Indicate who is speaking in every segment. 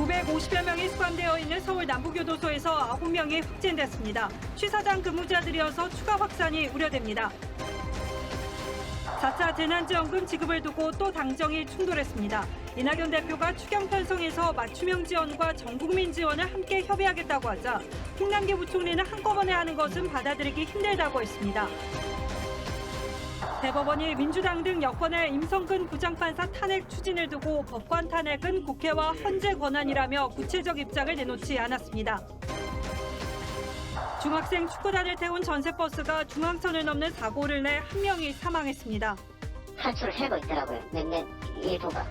Speaker 1: 950여 명이 수감되어 있는 서울 남부교도소에서 9명이 확진됐습니다. 취사장 근무자들이어서 추가 확산이 우려됩니다. 4차 재난지원금 지급을 두고 또 당정이 충돌했습니다. 이낙연 대표가 추경 편성에서 맞춤형 지원과 전국민 지원을 함께 협의하겠다고 하자 홍남기 부총리는 한꺼번에 하는 것은 받아들이기 힘들다고 했습니다. 대법원이 민주당 등 여권의 임성근 부장판사 탄핵 추진을 두고 법관 탄핵은 국회와 헌재 권한이라며 구체적 입장을 내놓지 않았습니다. 중학생 축구단을 태운 전세버스가 중앙선을 넘는 사고를 내 한 명이 사망했습니다.
Speaker 2: 탈출을 하고 있더라고요. 몇몇 일부가.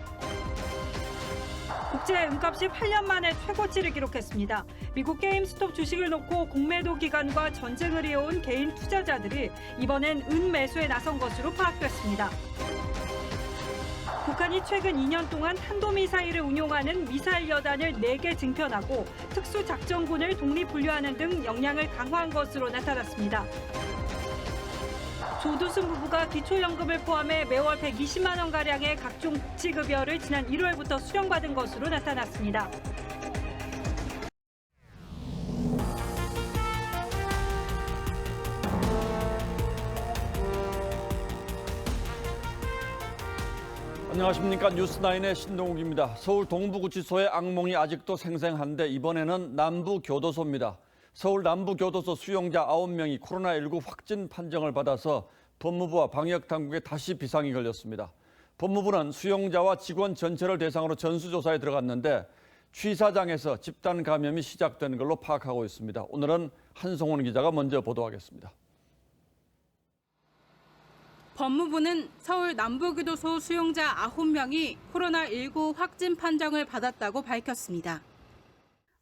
Speaker 1: 국제 은값이 8년 만에 최고치를 기록했습니다. 미국 게임스톱 주식을 놓고 공매도 기간과 전쟁을 이어온 개인 투자자들이 이번엔 은 매수에 나선 것으로 파악됐습니다. 북한이 최근 2년 동안 탄도미사일을 운용하는 미사일 여단을 4개 증편하고 특수작전군을 독립분류하는 등 역량을 강화한 것으로 나타났습니다. 조두순 부부가 기초연금을 포함해 매월 120만 원가량의 각종 복지급여를 지난 1월부터 수령받은 것으로 나타났습니다.
Speaker 3: 안녕하십니까. 뉴스9의 신동욱입니다. 서울 동부구치소의 악몽이 아직도 생생한데 이번에는 남부교도소입니다. 서울 남부교도소 수용자 9명이 코로나19 확진 판정을 받아서 법무부와 방역당국에 다시 비상이 걸렸습니다. 법무부는 수용자와 직원 전체를 대상으로 전수조사에 들어갔는데 취사장에서 집단 감염이 시작된 걸로 파악하고 있습니다. 오늘은 한송원 기자가 먼저 보도하겠습니다.
Speaker 4: 법무부는 서울 남부교도소 수용자 9명이 코로나19 확진 판정을 받았다고 밝혔습니다.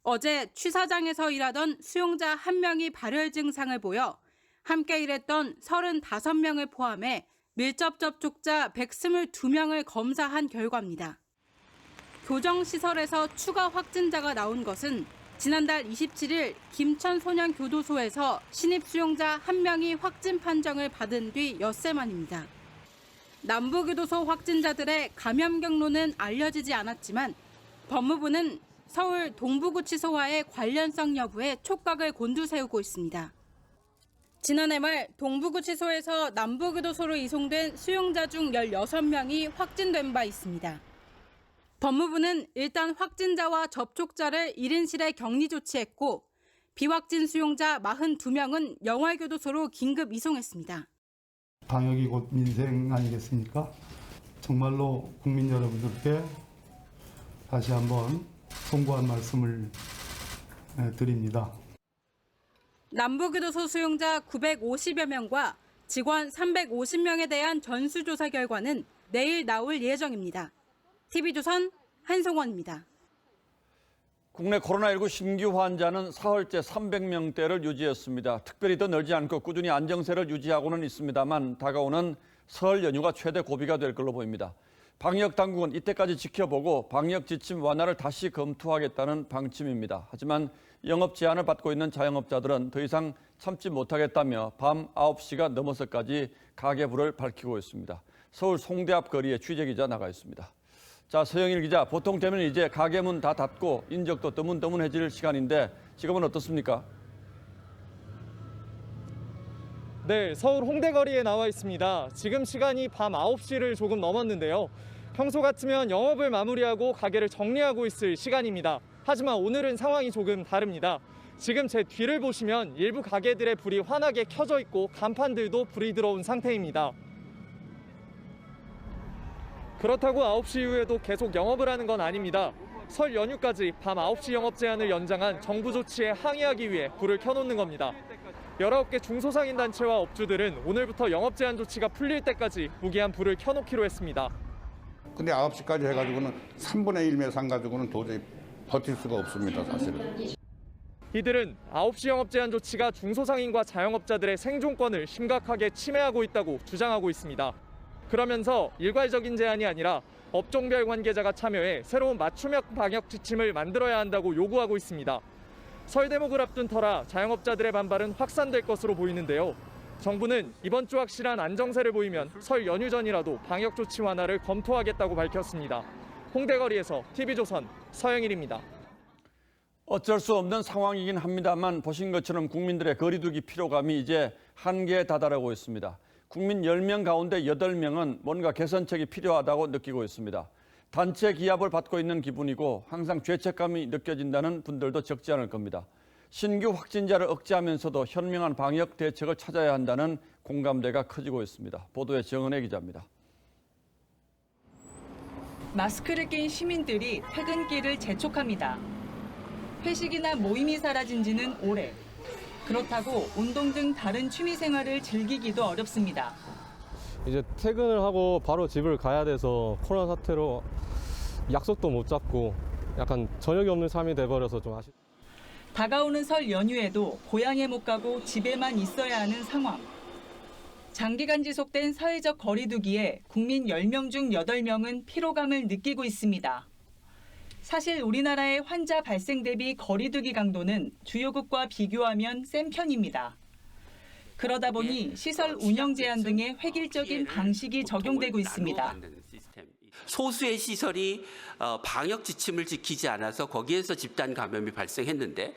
Speaker 4: 어제 취사장에서 일하던 수용자 1명이 발열 증상을 보여 함께 일했던 35명을 포함해 밀접 접촉자 122명을 검사한 결과입니다. 교정시설에서 추가 확진자가 나온 것은 지난달 27일 김천소년교도소에서 신입 수용자 1명이 확진 판정을 받은 뒤 엿새 만입니다. 남부교도소 확진자들의 감염 경로는 알려지지 않았지만 법무부는 서울 동부구치소와의 관련성 여부에 촉각을 곤두세우고 있습니다. 지난해 말 동부구치소에서 남부교도소로 이송된 수용자 중 16명이 확진된 바 있습니다. 법무부는 일단 확진자와 접촉자를 1인실에 격리 조치했고 비확진 수용자 42명은 영월교도소로 긴급 이송했습니다.
Speaker 5: 방역이 곧 민생 아니겠습니까? 정말로 국민 여러분들께 다시 한번 송구한 말씀을 드립니다.
Speaker 4: 남부교도소 수용자 950여 명과 직원 350명에 대한 전수조사 결과는 내일 나올 예정입니다. TV조선 한송원입니다.
Speaker 3: 국내 코로나19 신규 환자는 사흘째 300명대를 유지했습니다. 특별히 더 늘지 않고 꾸준히 안정세를 유지하고는 있습니다만 다가오는 설 연휴가 최대 고비가 될 걸로 보입니다. 방역당국은 이때까지 지켜보고 방역 지침 완화를 다시 검토하겠다는 방침입니다. 하지만 영업 제한을 받고 있는 자영업자들은 더 이상 참지 못하겠다며 밤 9시가 넘어서까지 가게 불을 밝히고 있습니다. 서울 송대 앞 거리에 취재기자 나가 있습니다. 자, 서영일 기자, 보통 되면 이제 가게 문 다 닫고 인적도 드문드문해질 시간인데 지금은 어떻습니까?
Speaker 6: 네, 서울 홍대거리에 나와 있습니다. 지금 시간이 밤 9시를 조금 넘었는데요. 평소 같으면 영업을 마무리하고 가게를 정리하고 있을 시간입니다. 하지만 오늘은 상황이 조금 다릅니다. 지금 제 뒤를 보시면 일부 가게들의 불이 환하게 켜져 있고 간판들도 불이 들어온 상태입니다. 그렇다고 9시 이후에도 계속 영업을 하는 건 아닙니다. 설 연휴까지 밤 9시 영업 제한을 연장한 정부 조치에 항의하기 위해 불을 켜놓는 겁니다. 19개 중소상인 단체와 업주들은 오늘부터 영업 제한 조치가 풀릴 때까지 무기한 불을 켜놓기로 했습니다.
Speaker 7: 근데 9시까지 해가지고는 3분의 1 매상 가지고는 도저히 버틸 수가 없습니다, 사실은.
Speaker 6: 이들은 9시 영업 제한 조치가 중소상인과 자영업자들의 생존권을 심각하게 침해하고 있다고 주장하고 있습니다. 그러면서 일괄적인 제한이 아니라 업종별 관계자가 참여해 새로운 맞춤형 방역 지침을 만들어야 한다고 요구하고 있습니다. 설 대목을 앞둔 터라 자영업자들의 반발은 확산될 것으로 보이는데요. 정부는 이번 주 확실한 안정세를 보이면 설 연휴 전이라도 방역 조치 완화를 검토하겠다고 밝혔습니다. 홍대거리에서 TV조선 서영일입니다.
Speaker 3: 어쩔 수 없는 상황이긴 합니다만 보신 것처럼 국민들의 거리두기 피로감이 이제 한계에 다다르고 있습니다. 국민 10명 가운데 8명은 뭔가 개선책이 필요하다고 느끼고 있습니다. 단체 기합을 받고 있는 기분이고 항상 죄책감이 느껴진다는 분들도 적지 않을 겁니다. 신규 확진자를 억제하면서도 현명한 방역 대책을 찾아야 한다는 공감대가 커지고 있습니다. 보도에 정은혜 기자입니다.
Speaker 8: 마스크를 낀 시민들이 퇴근길을 재촉합니다. 회식이나 모임이 사라진 지는 오래. 그렇다고 운동 등 다른 취미 생활을 즐기기도 어렵습니다.
Speaker 9: 이제 퇴근을 하고 바로 집을 가야 돼서 코로나 사태로 약속도 못 잡고 약간 저녁이 없는 삶이 돼버려서 좀 아쉽습니다.
Speaker 8: 다가오는 설 연휴에도 고향에 못 가고 집에만 있어야 하는 상황. 장기간 지속된 사회적 거리두기에 국민 10명 중 8명은 피로감을 느끼고 있습니다. 사실 우리나라의 환자 발생 대비 거리두기 강도는 주요국과 비교하면 센 편입니다. 그러다 보니 시설 운영 제한 등의 획일적인 방식이 적용되고 있습니다.
Speaker 10: 소수의 시설이 방역 지침을 지키지 않아서 거기에서 집단 감염이 발생했는데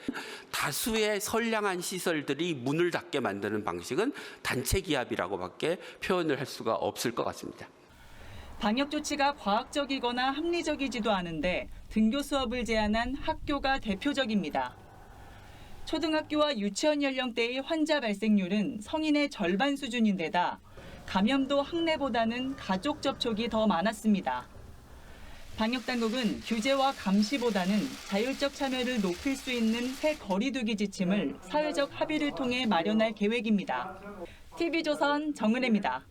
Speaker 10: 다수의 선량한 시설들이 문을 닫게 만드는 방식은 단체 기합이라고밖에 표현을 할 수가 없을 것 같습니다.
Speaker 8: 방역 조치가 과학적이거나 합리적이지도 않은데 등교 수업을 제한한 학교가 대표적입니다. 초등학교와 유치원 연령대의 환자 발생률은 성인의 절반 수준인데다 감염도 학내보다는 가족 접촉이 더 많았습니다. 방역당국은 규제와 감시보다는 자율적 참여를 높일 수 있는 새 거리두기 지침을 사회적 합의를 통해 마련할 계획입니다. TV조선 정은혜입니다.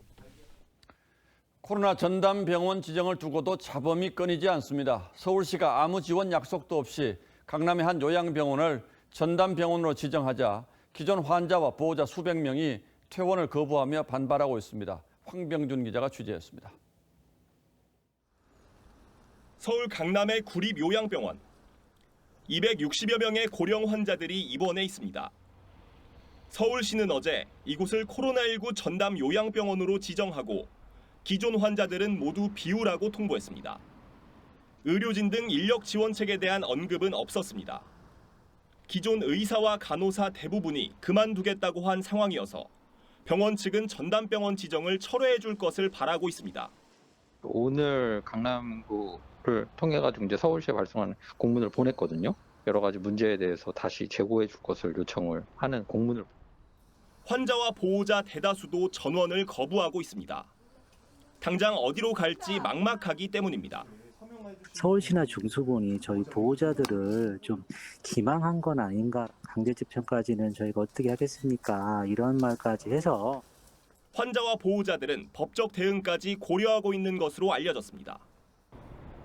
Speaker 3: 코로나 전담병원 지정을 두고도 잡음이 끊이지 않습니다. 서울시가 아무 지원 약속도 없이 강남의 한 요양병원을 전담병원으로 지정하자 기존 환자와 보호자 수백 명이 퇴원을 거부하며 반발하고 있습니다. 황병준 기자가 취재했습니다.
Speaker 11: 서울 강남의 구립요양병원. 260여 명의 고령 환자들이 입원해 있습니다. 서울시는 어제 이곳을 코로나19 전담 요양병원으로 지정하고 기존 환자들은 모두 비우라고 통보했습니다. 의료진 등 인력 지원책에 대한 언급은 없었습니다. 기존 의사와 간호사 대부분이 그만두겠다고 한 상황이어서 병원 측은 전담병원 지정을 철회해 줄 것을 바라고 있습니다.
Speaker 12: 오늘 강남구를 통해 가지고 이제 서울시에 발송한 공문을 보냈거든요. 여러 가지 문제에 대해서 다시 재고해 줄 것을 요청을 하는 공문을.
Speaker 11: 환자와 보호자 대다수도 전원을 거부하고 있습니다. 당장 어디로 갈지 막막하기 때문입니다.
Speaker 13: 서울시나 중수본이 저희 보호자들을 좀 기망한 건 아닌가, 강제 집행까지는 저희가 어떻게 하겠습니까? 이런 말까지 해서
Speaker 11: 환자와 보호자들은 법적 대응까지 고려하고 있는 것으로 알려졌습니다.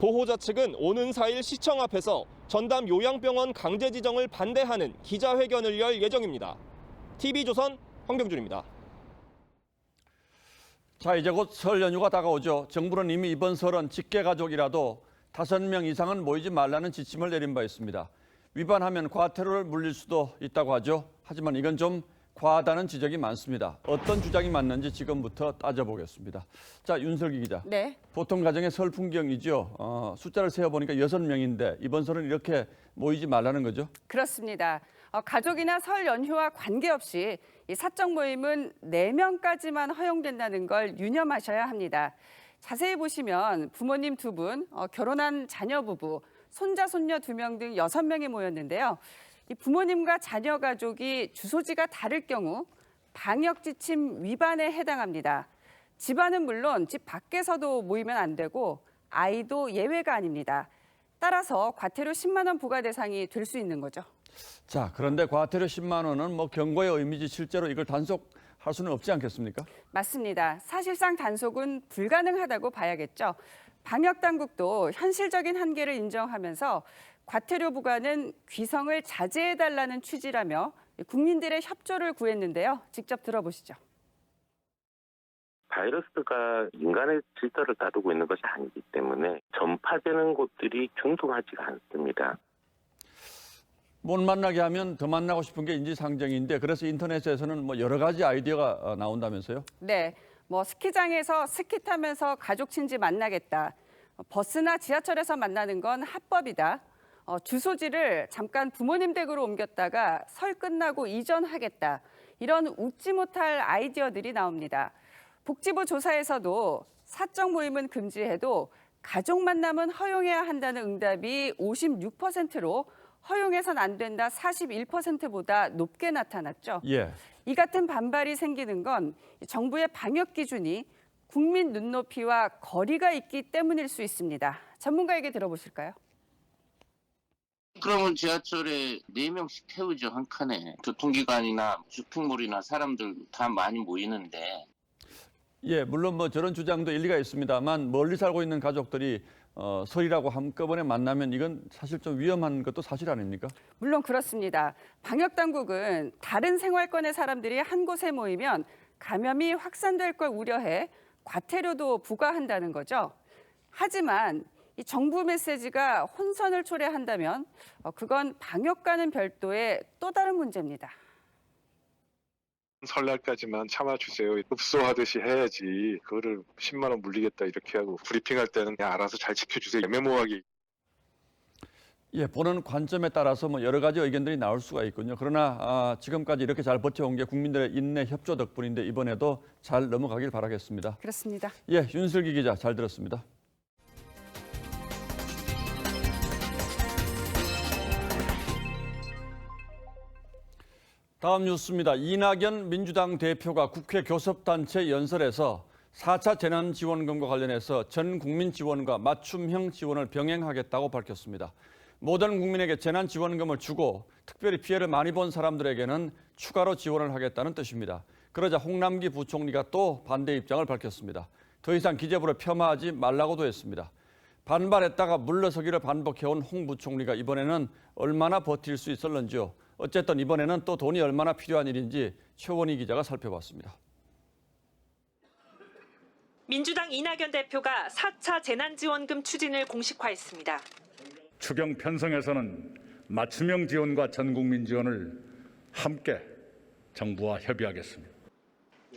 Speaker 11: 보호자 측은 오는 4일 시청 앞에서 전담 요양병원 강제 지정을 반대하는 기자회견을 열 예정입니다. TV조선 황병준입니다.
Speaker 3: 자, 이제 곧 설 연휴가 다가오죠. 정부는 이미 이번 설은 직계가족이라도 5명 이상은 모이지 말라는 지침을 내린 바 있습니다. 위반하면 과태료를 물릴 수도 있다고 하죠. 하지만 이건 좀 과하다는 지적이 많습니다. 어떤 주장이 맞는지 지금부터 따져보겠습니다. 자, 윤설기 기자.
Speaker 14: 네.
Speaker 3: 보통 가정의 설 풍경이죠. 숫자를 세어보니까 6명인데 이번 설은 이렇게 모이지 말라는 거죠?
Speaker 14: 그렇습니다. 가족이나 설 연휴와 관계없이 이 사적 모임은 4명까지만 허용된다는 걸 유념하셔야 합니다. 자세히 보시면 부모님 2분, 결혼한 자녀 부부, 손자, 손녀 2명 등 6명이 모였는데요. 이 부모님과 자녀 가족이 주소지가 다를 경우 방역 지침 위반에 해당합니다. 집안은 물론 집 밖에서도 모이면 안 되고 아이도 예외가 아닙니다. 따라서 과태료 10만 원 부과 대상이 될 수 있는 거죠.
Speaker 3: 자, 그런데 과태료 10만 원은 뭐 경고의 의미지 실제로 이걸 단속할 수는 없지 않겠습니까?
Speaker 14: 맞습니다. 사실상 단속은 불가능하다고 봐야겠죠. 방역 당국도 현실적인 한계를 인정하면서 과태료 부과는 귀성을 자제해달라는 취지라며 국민들의 협조를 구했는데요. 직접 들어보시죠.
Speaker 15: 바이러스가 인간의 질서를 다루고 있는 것이 아니기 때문에 전파되는 곳들이 균등하지가 않습니다.
Speaker 3: 못 만나게 하면 더 만나고 싶은 게 인지상정인데 그래서 인터넷에서는 뭐 여러 가지 아이디어가 나온다면서요?
Speaker 14: 네, 뭐 스키장에서 스키 타면서 가족 친지 만나겠다. 버스나 지하철에서 만나는 건 합법이다. 주소지를 잠깐 부모님 댁으로 옮겼다가 설 끝나고 이전하겠다. 이런 웃지 못할 아이디어들이 나옵니다. 복지부 조사에서도 사적 모임은 금지해도 가족 만남은 허용해야 한다는 응답이 56%로 허용해선 안 된다 41%보다 높게 나타났죠.
Speaker 3: 예.
Speaker 14: 이 같은 반발이 생기는 건 정부의 방역 기준이 국민 눈높이와 거리가 있기 때문일 수 있습니다. 전문가에게 들어보실까요?
Speaker 16: 그러면 지하철에 4명씩 태우죠, 한 칸에. 교통기관이나 쇼핑몰이나 사람들 다 많이 모이는데.
Speaker 3: 예, 물론 뭐 저런 주장도 일리가 있습니다만 멀리 살고 있는 가족들이 설이라고 한꺼번에 만나면 이건 사실 좀 위험한 것도 사실 아닙니까?
Speaker 14: 물론 그렇습니다. 방역 당국은 다른 생활권의 사람들이 한 곳에 모이면 감염이 확산될 걸 우려해 과태료도 부과한다는 거죠. 하지만 이 정부 메시지가 혼선을 초래한다면 그건 방역과는 별도의 또 다른 문제입니다.
Speaker 17: 설날까지만 참아주세요. 흡수하듯이 해야지. 그거를 10만 원 물리겠다 이렇게 하고 브리핑할 때는 그냥 알아서 잘 지켜주세요. 애매모호하게.
Speaker 3: 예, 보는 관점에 따라서 뭐 여러 가지 의견들이 나올 수가 있군요. 그러나 지금까지 이렇게 잘 버텨온 게 국민들의 인내 협조 덕분인데 이번에도 잘 넘어가길 바라겠습니다.
Speaker 14: 그렇습니다.
Speaker 3: 예, 윤슬기 기자 잘 들었습니다. 다음 뉴스입니다. 이낙연 민주당 대표가 국회 교섭단체 연설에서 4차 재난지원금과 관련해서 전 국민 지원과 맞춤형 지원을 병행하겠다고 밝혔습니다. 모든 국민에게 재난지원금을 주고 특별히 피해를 많이 본 사람들에게는 추가로 지원을 하겠다는 뜻입니다. 그러자 홍남기 부총리가 또 반대 입장을 밝혔습니다. 더 이상 기재부를 폄하하지 말라고도 했습니다. 반발했다가 물러서기를 반복해온 홍 부총리가 이번에는 얼마나 버틸 수 있을런지요. 어쨌든 이번에는 또 돈이 얼마나 필요한 일인지 최원희 기자가 살펴봤습니다.
Speaker 1: 민주당 이낙연 대표가 4차 재난지원금 추진을 공식화했습니다.
Speaker 18: 추경 편성에서는 맞춤형 지원과 전국민 지원을 함께 정부와 협의하겠습니다.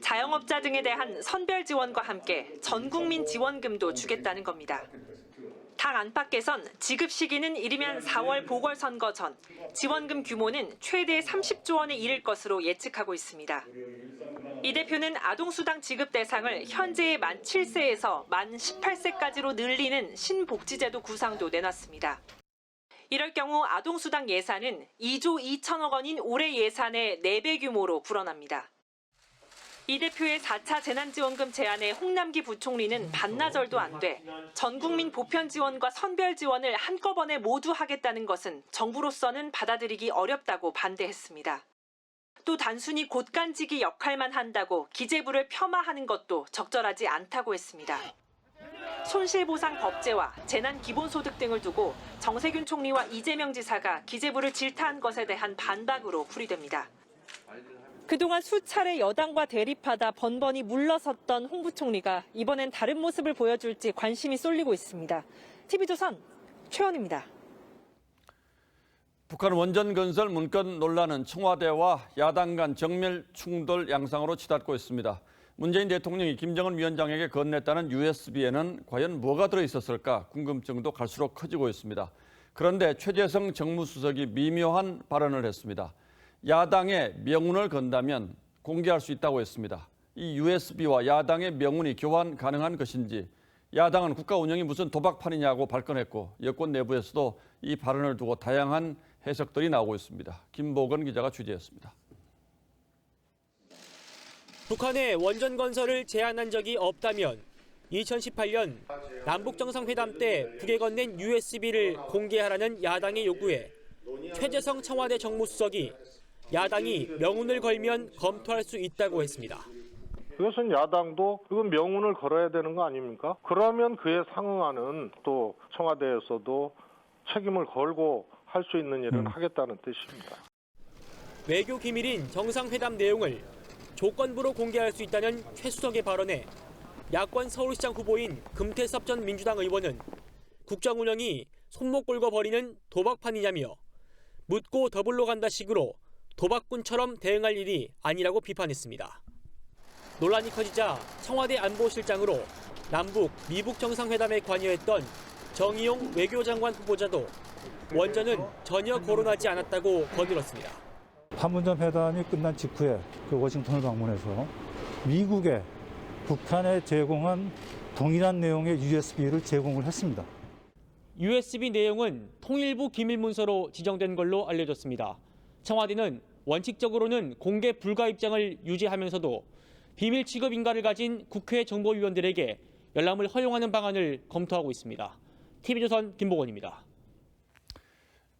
Speaker 1: 자영업자 등에 대한 선별 지원과 함께 전국민 지원금도 주겠다는 겁니다. 당 안팎에선 지급 시기는 이르면 4월 보궐선거 전, 지원금 규모는 최대 30조 원에 이를 것으로 예측하고 있습니다. 이 대표는 아동수당 지급 대상을 현재의 만 7세에서 만 18세까지로 늘리는 신복지제도 구상도 내놨습니다. 이럴 경우 아동수당 예산은 2조 2천억 원인 올해 예산의 4배 규모로 불어납니다. 이 대표의 4차 재난지원금 제안에 홍남기 부총리는 반나절도 안 돼 전국민 보편 지원과 선별 지원을 한꺼번에 모두 하겠다는 것은 정부로서는 받아들이기 어렵다고 반대했습니다. 또 단순히 곳간지기 역할만 한다고 기재부를 폄하하는 것도 적절하지 않다고 했습니다. 손실보상 법제와 재난기본소득 등을 두고 정세균 총리와 이재명 지사가 기재부를 질타한 것에 대한 반박으로 풀이됩니다. 그동안 수차례 여당과 대립하다 번번이 물러섰던 홍 부총리가 이번엔 다른 모습을 보여줄지 관심이 쏠리고 있습니다. TV조선 최원입니다.
Speaker 3: 북한 원전건설 문건 논란은 청와대와 야당 간 정면 충돌 양상으로 치닫고 있습니다. 문재인 대통령이 김정은 위원장에게 건넸다는 USB에는 과연 뭐가 들어있었을까 궁금증도 갈수록 커지고 있습니다. 그런데 최재성 정무수석이 미묘한 발언을 했습니다. 야당의 명운을 건다면 공개할 수 있다고 했습니다. 이 USB와 야당의 명운이 교환 가능한 것인지 야당은 국가 운영이 무슨 도박판이냐고 발끈했고 여권 내부에서도 이 발언을 두고 다양한 해석들이 나오고 있습니다. 김보건 기자가 취재했습니다.
Speaker 19: 북한의 원전 건설을 제안한 적이 없다면 2018년 남북정상회담 때 북에 건넨 USB를 공개하라는 야당의 요구에 최재성 청와대 정무수석이 야당이 명운을 걸면 검토할 수 있다고 했습니다.
Speaker 20: 그것은 야당도 그건 명운을 걸어야 되는 거 아닙니까? 그러면 그에 상응하는 또 청와대에서도 책임을 걸고 할 수 있는 일은 하겠다는 뜻입니다.
Speaker 19: 외교 기밀인 정상회담 내용을 조건부로 공개할 수 있다는 최 수석의 발언에 야권 서울시장 후보인 금태섭 전 민주당 의원은 국정 운영이 손목 걸고 버리는 도박판이냐며 묻고 더블로 간다 식으로 도박꾼처럼 대응할 일이 아니라고 비판했습니다. 논란이 커지자 청와대 안보실장으로 남북, 미북 정상회담에 관여했던 정의용 외교장관 후보자도 원전은 전혀 거론하지 않았다고 거들었습니다.
Speaker 21: 판문점 회담이 끝난 직후에 워싱턴을 방문해서 미국에 북한에 제공한 동일한 내용의 USB를 제공을 했습니다.
Speaker 19: USB 내용은 통일부 기밀문서로 지정된 걸로 알려졌습니다. 청와대는 원칙적으로는 공개 불가 입장을 유지하면서도 비밀 취급 인가를 가진 국회 정보위원들에게 열람을 허용하는 방안을 검토하고 있습니다. TV조선 김보건입니다.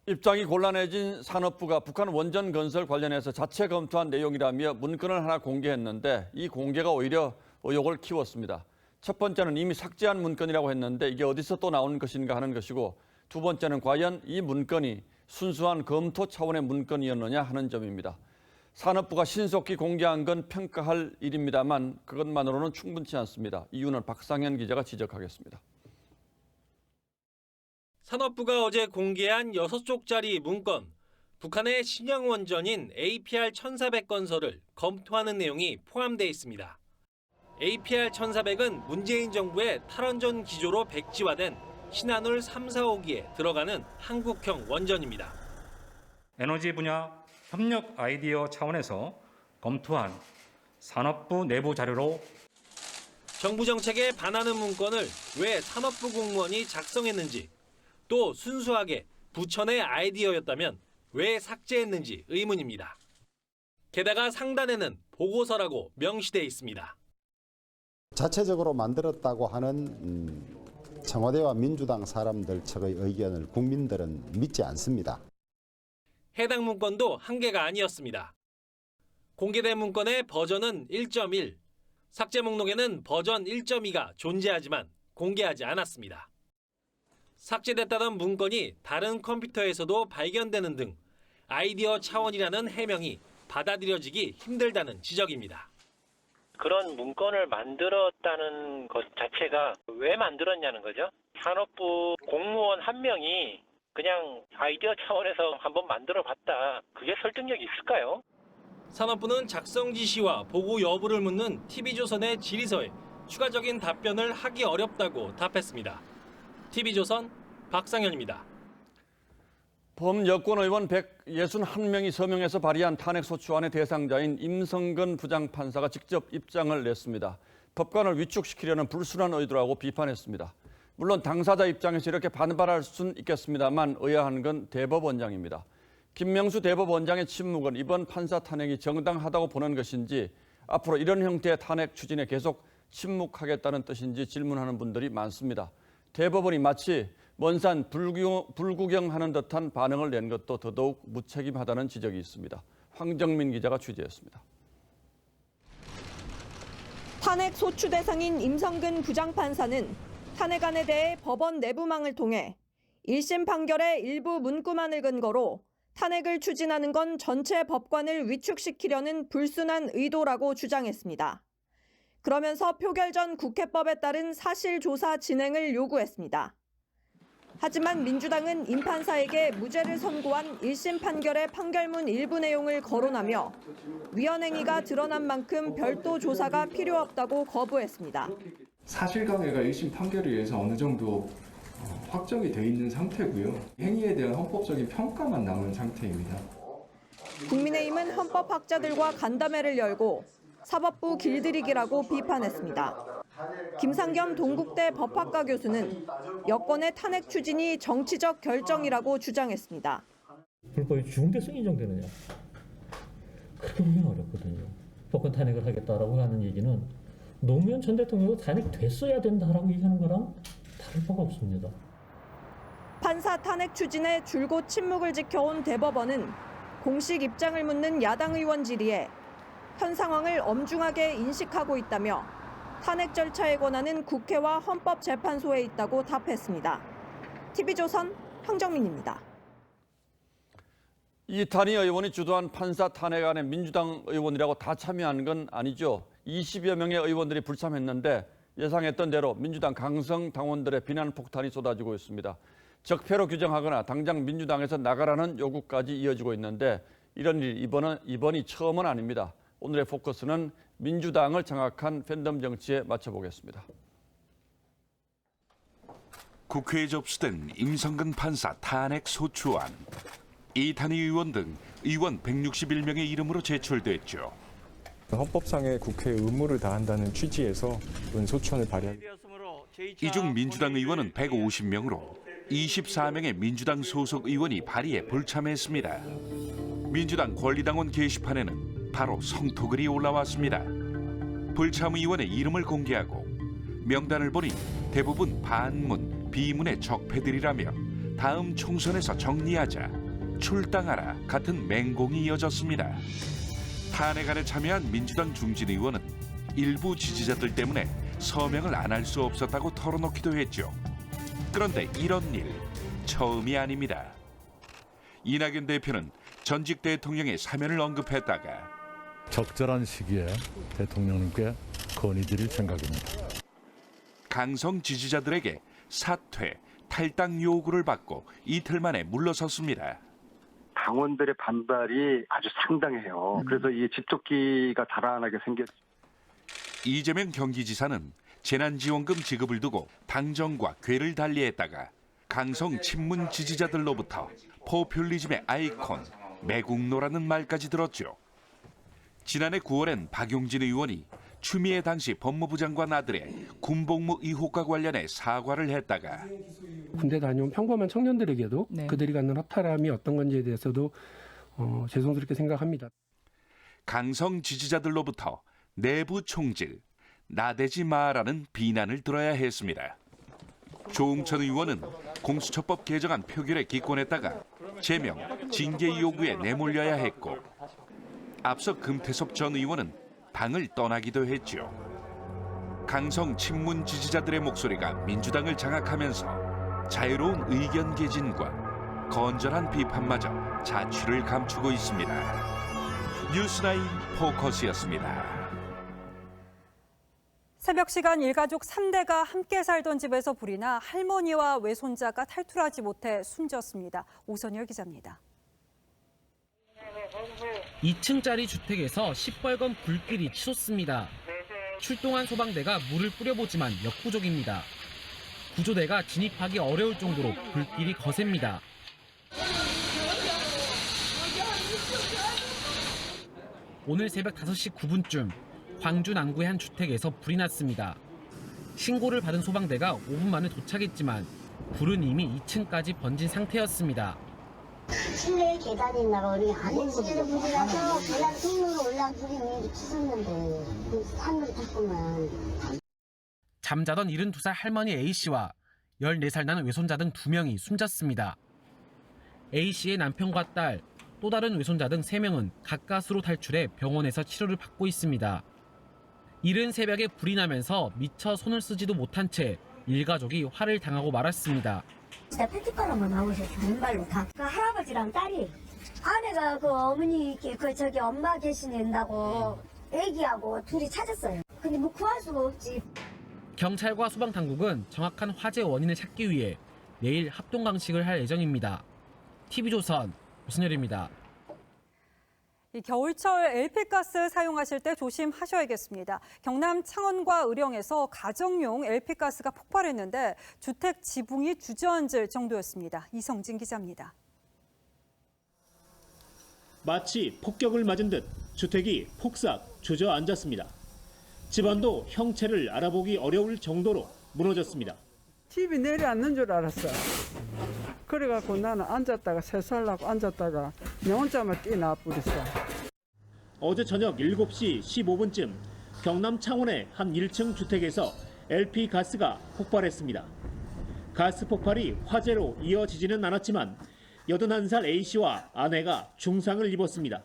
Speaker 3: 입장이 곤란해진 산업부가 북한 원전 건설 관련해서 자체 검토한 내용이라며 문건을 하나 공개했는데 이 공개가 오히려 의혹을 키웠습니다. 첫 번째는 이미 삭제한 문건이라고 했는데 이게 어디서 또 나온 것인가 하는 것이고, 두 번째는 과연 이 문건이 순수한 검토 차원의 문건이었느냐 하는 점입니다. 산업부가 신속히 공개한 건 평가할 일입니다만 그것만으로는 충분치 않습니다. 이유는 박상현 기자가 지적하겠습니다.
Speaker 22: 산업부가 어제 공개한 6쪽짜리 문건, 북한의 신형 원전인 APR-1400 건설을 검토하는 내용이 포함되어 있습니다. APR-1400은 문재인 정부의 탈원전 기조로 백지화된 신한울 3, 4호기에 들어가는 한국형 원전입니다.
Speaker 23: 에너지 분야 협력 아이디어 차원에서 검토한 산업부 내부 자료로
Speaker 22: 정부 정책에 반하는 문건을 왜 산업부 공무원이 작성했는지, 또 순수하게 부처 내 아이디어였다면 왜 삭제했는지 의문입니다. 게다가 상단에는 보고서라고 명시돼 있습니다.
Speaker 24: 자체적으로 만들었다고 하는 청와대와 민주당 사람들 측의 의견을 국민들은 믿지 않습니다.
Speaker 22: 해당 문건도 한계가 아니었습니다. 공개된 문건의 버전은 1.1, 삭제 목록에는 버전 1.2가 존재하지만 공개하지 않았습니다. 삭제됐다던 문건이 다른 컴퓨터에서도 발견되는 등 아이디어 차원이라는 해명이 받아들여지기 힘들다는 지적입니다.
Speaker 25: 그런 문건을 만들었다는 것 자체가 왜 만들었냐는 거죠. 산업부 공무원 한 명이 그냥 아이디어 차원에서 한번 만들어봤다. 그게 설득력이 있을까요?
Speaker 22: 산업부는 작성 지시와 보고 여부를 묻는 TV조선의 질의서에 추가적인 답변을 하기 어렵다고 답했습니다. TV조선 박상현입니다.
Speaker 3: 범여권 의원 161명이 서명해서 발의한 탄핵소추안의 대상자인 임성근 부장판사가 직접 입장을 냈습니다. 법관을 위축시키려는 불순한 의도라고 비판했습니다. 물론 당사자 입장에서 이렇게 반발할 수는 있겠습니다만 의아한 건 대법원장입니다. 김명수 대법원장의 침묵은 이번 판사 탄핵이 정당하다고 보는 것인지 앞으로 이런 형태의 탄핵 추진에 계속 침묵하겠다는 뜻인지 질문하는 분들이 많습니다. 대법원이 마치 먼산 불구경하는 듯한 반응을 낸 것도 더더욱 무책임하다는 지적이 있습니다. 황정민 기자가 취재했습니다.
Speaker 26: 탄핵 소추 대상인 임성근 부장판사는 탄핵안에 대해 법원 내부망을 통해 1심 판결의 일부 문구만을 근거로 탄핵을 추진하는 건 전체 법관을 위축시키려는 불순한 의도라고 주장했습니다. 그러면서 표결 전 국회법에 따른 사실조사 진행을 요구했습니다. 하지만 민주당은 임 판사에게 무죄를 선고한 1심 판결의 판결문 일부 내용을 거론하며 위헌 행위가 드러난 만큼 별도 조사가 필요 없다고 거부했습니다.
Speaker 27: 사실관계가 1심 판결에 의해서 어느 정도 확정이 돼 있는 상태고요. 행위에 대한 헌법적인 평가만 남은 상태입니다.
Speaker 26: 국민의힘은 헌법학자들과 간담회를 열고 사법부 길들이기라고 비판했습니다. 김상겸 동국대 법학과 교수는 여권의 탄핵 추진이 정치적 결정이라고 주장했습니다.
Speaker 28: 불법이 중대성이 인정되느냐? 그렇게 보기는 어렵거든요. 법관 탄핵을 하겠다라고 하는 얘기는 노무현 전 대통령도 탄핵됐어야 된다라고 얘기하는 거랑 다를 바가 없습니다.
Speaker 26: 판사 탄핵 추진에 줄곧 침묵을 지켜온 대법원은 공식 입장을 묻는 야당 의원 질의에 현 상황을 엄중하게 인식하고 있다며 탄핵 절차에 권한은 국회와 헌법재판소에 있다고 답했습니다. TV조선 황정민입니다.
Speaker 3: 이탄희 의원이 주도한 판사 탄핵안에 민주당 의원이라고 다 참여한 건 아니죠. 20여 명의 의원들이 불참했는데 예상했던 대로 민주당 강성 당원들의 비난 폭탄이 쏟아지고 있습니다. 적폐로 규정하거나 당장 민주당에서 나가라는 요구까지 이어지고 있는데 이런 일 이번이 처음은 아닙니다. 오늘의 포커스는 민주당을 장악한 팬덤 정치에 맞춰보겠습니다.
Speaker 2: 국회에 접수된 임성근 판사 탄핵 소추안. 이탄희 의원 등 의원 161명의 이름으로 제출됐죠.
Speaker 27: 헌법상의 국회의 의무를 다한다는 취지에서 소추안을 발의하겠습니다.
Speaker 2: 이 중 민주당 의원은 150명으로 24명의 민주당 소속 의원이 발의에 불참했습니다. 민주당 권리당원 게시판에는 바로 성토글이 올라왔습니다. 불참 의원의 이름을 공개하고 명단을 보니 대부분 반문, 비문의 적폐들이라며 다음 총선에서 정리하자, 출당하라 같은 맹공이 이어졌습니다. 탄핵안에 참여한 민주당 중진 의원은 일부 지지자들 때문에 서명을 안 할 수 없었다고 털어놓기도 했죠. 그런데 이런 일 처음이 아닙니다. 이낙연 대표는 전직 대통령의 사면을 언급했다가
Speaker 18: 적절한 시기에 대통령님께 건의드릴 생각입니다.
Speaker 2: 강성 지지자들에게 사퇴, 탈당 요구를 받고 이틀 만에 물러섰습니다.
Speaker 4: 당원들의 반발이 아주 상당해요. 그래서 이 집토끼가 달아나게 생겼죠.
Speaker 2: 이재명 경기지사는 재난지원금 지급을 두고 당정과 궤를 달리했다가 강성 친문 지지자들로부터 포퓰리즘의 아이콘, 매국노라는 말까지 들었죠. 지난해 9월엔 박용진 의원이 추미애 당시 법무부 장관 아들의 군복무 의혹과 관련해 사과를 했다가
Speaker 5: 군대 다녀온 평범한 청년들에게도 그들이 갖는 허탈함이 어떤 건지에 대해서도 죄송스럽게 생각합니다.
Speaker 2: 강성 지지자들로부터 내부 총질, 나대지 마라는 비난을 들어야 했습니다. 조응천 의원은 공수처법 개정안 표결에 기권했다가 제명, 징계 요구에 내몰려야 했고 앞서 금태섭 전 의원은 당을 떠나기도 했죠. 강성 친문 지지자들의 목소리가 민주당을 장악하면서 자유로운 의견 개진과 건전한 비판마저 자취를 감추고 있습니다. 뉴스나인 포커스였습니다.
Speaker 1: 새벽 시간 일가족 3대가 함께 살던 집에서 불이 나 할머니와 외손자가 탈출하지 못해 숨졌습니다. 오선열 기자입니다.
Speaker 6: 2층짜리 주택에서 시뻘건 불길이 치솟습니다. 출동한 소방대가 물을 뿌려보지만 역부족입니다. 구조대가 진입하기 어려울 정도로 불길이 거셉니다. 오늘 새벽 5시 9분쯤 광주 남구의 한 주택에서 불이 났습니다. 신고를 받은 소방대가 5분 만에 도착했지만 불은 이미 2층까지 번진 상태였습니다.
Speaker 7: 실내에 계단이 있나 봐. 우리 안에 실내로 불이 나서 계단 통로로 올라간 불이 이미 치솟는데 산으로 탔구만.
Speaker 6: 잠자던 72살 할머니 A씨와 14살 나는 외손자 등 2명이 숨졌습니다. A씨의 남편과 딸, 또 다른 외손자 등 3명은 가까스로 탈출해 병원에서 치료를 받고 있습니다. 이른 새벽에 불이 나면서 미처 손을 쓰지도 못한 채 일가족이 화를 당하고 말았습니다.
Speaker 7: 진짜 팬티바람만 나오셨어. 맨발로 다. 그 할아버지랑 딸이 아내가 그 어머니 저기 엄마 계시는다고 애기하고 둘이 찾았어요. 근데 뭐 구할 수가 없지.
Speaker 6: 경찰과 소방당국은 정확한 화재 원인을 찾기 위해 내일 합동 강식을 할 예정입니다. TV조선 오선열입니다.
Speaker 1: 이 겨울철 LP가스 사용하실 때 조심하셔야겠습니다. 경남 창원과 의령에서 가정용 LP가스가 폭발했는데 주택 지붕이 주저앉을 정도였습니다. 이성진 기자입니다.
Speaker 8: 마치 폭격을 맞은 듯 주택이 폭삭 주저앉았습니다. 집안도 형체를 알아보기 어려울 정도로 무너졌습니다.
Speaker 9: 집이 내려앉는 줄 알았어. 그래갖고 나는 앉았다가 세수하려고 앉았다가 내 혼자만 뛰어나버렸어.
Speaker 8: 어제 저녁 7시 15분쯤 경남 창원의 한 1층 주택에서 LP 가스가 폭발했습니다. 가스 폭발이 화재로 이어지지는 않았지만 81살 A씨와 아내가 중상을 입었습니다.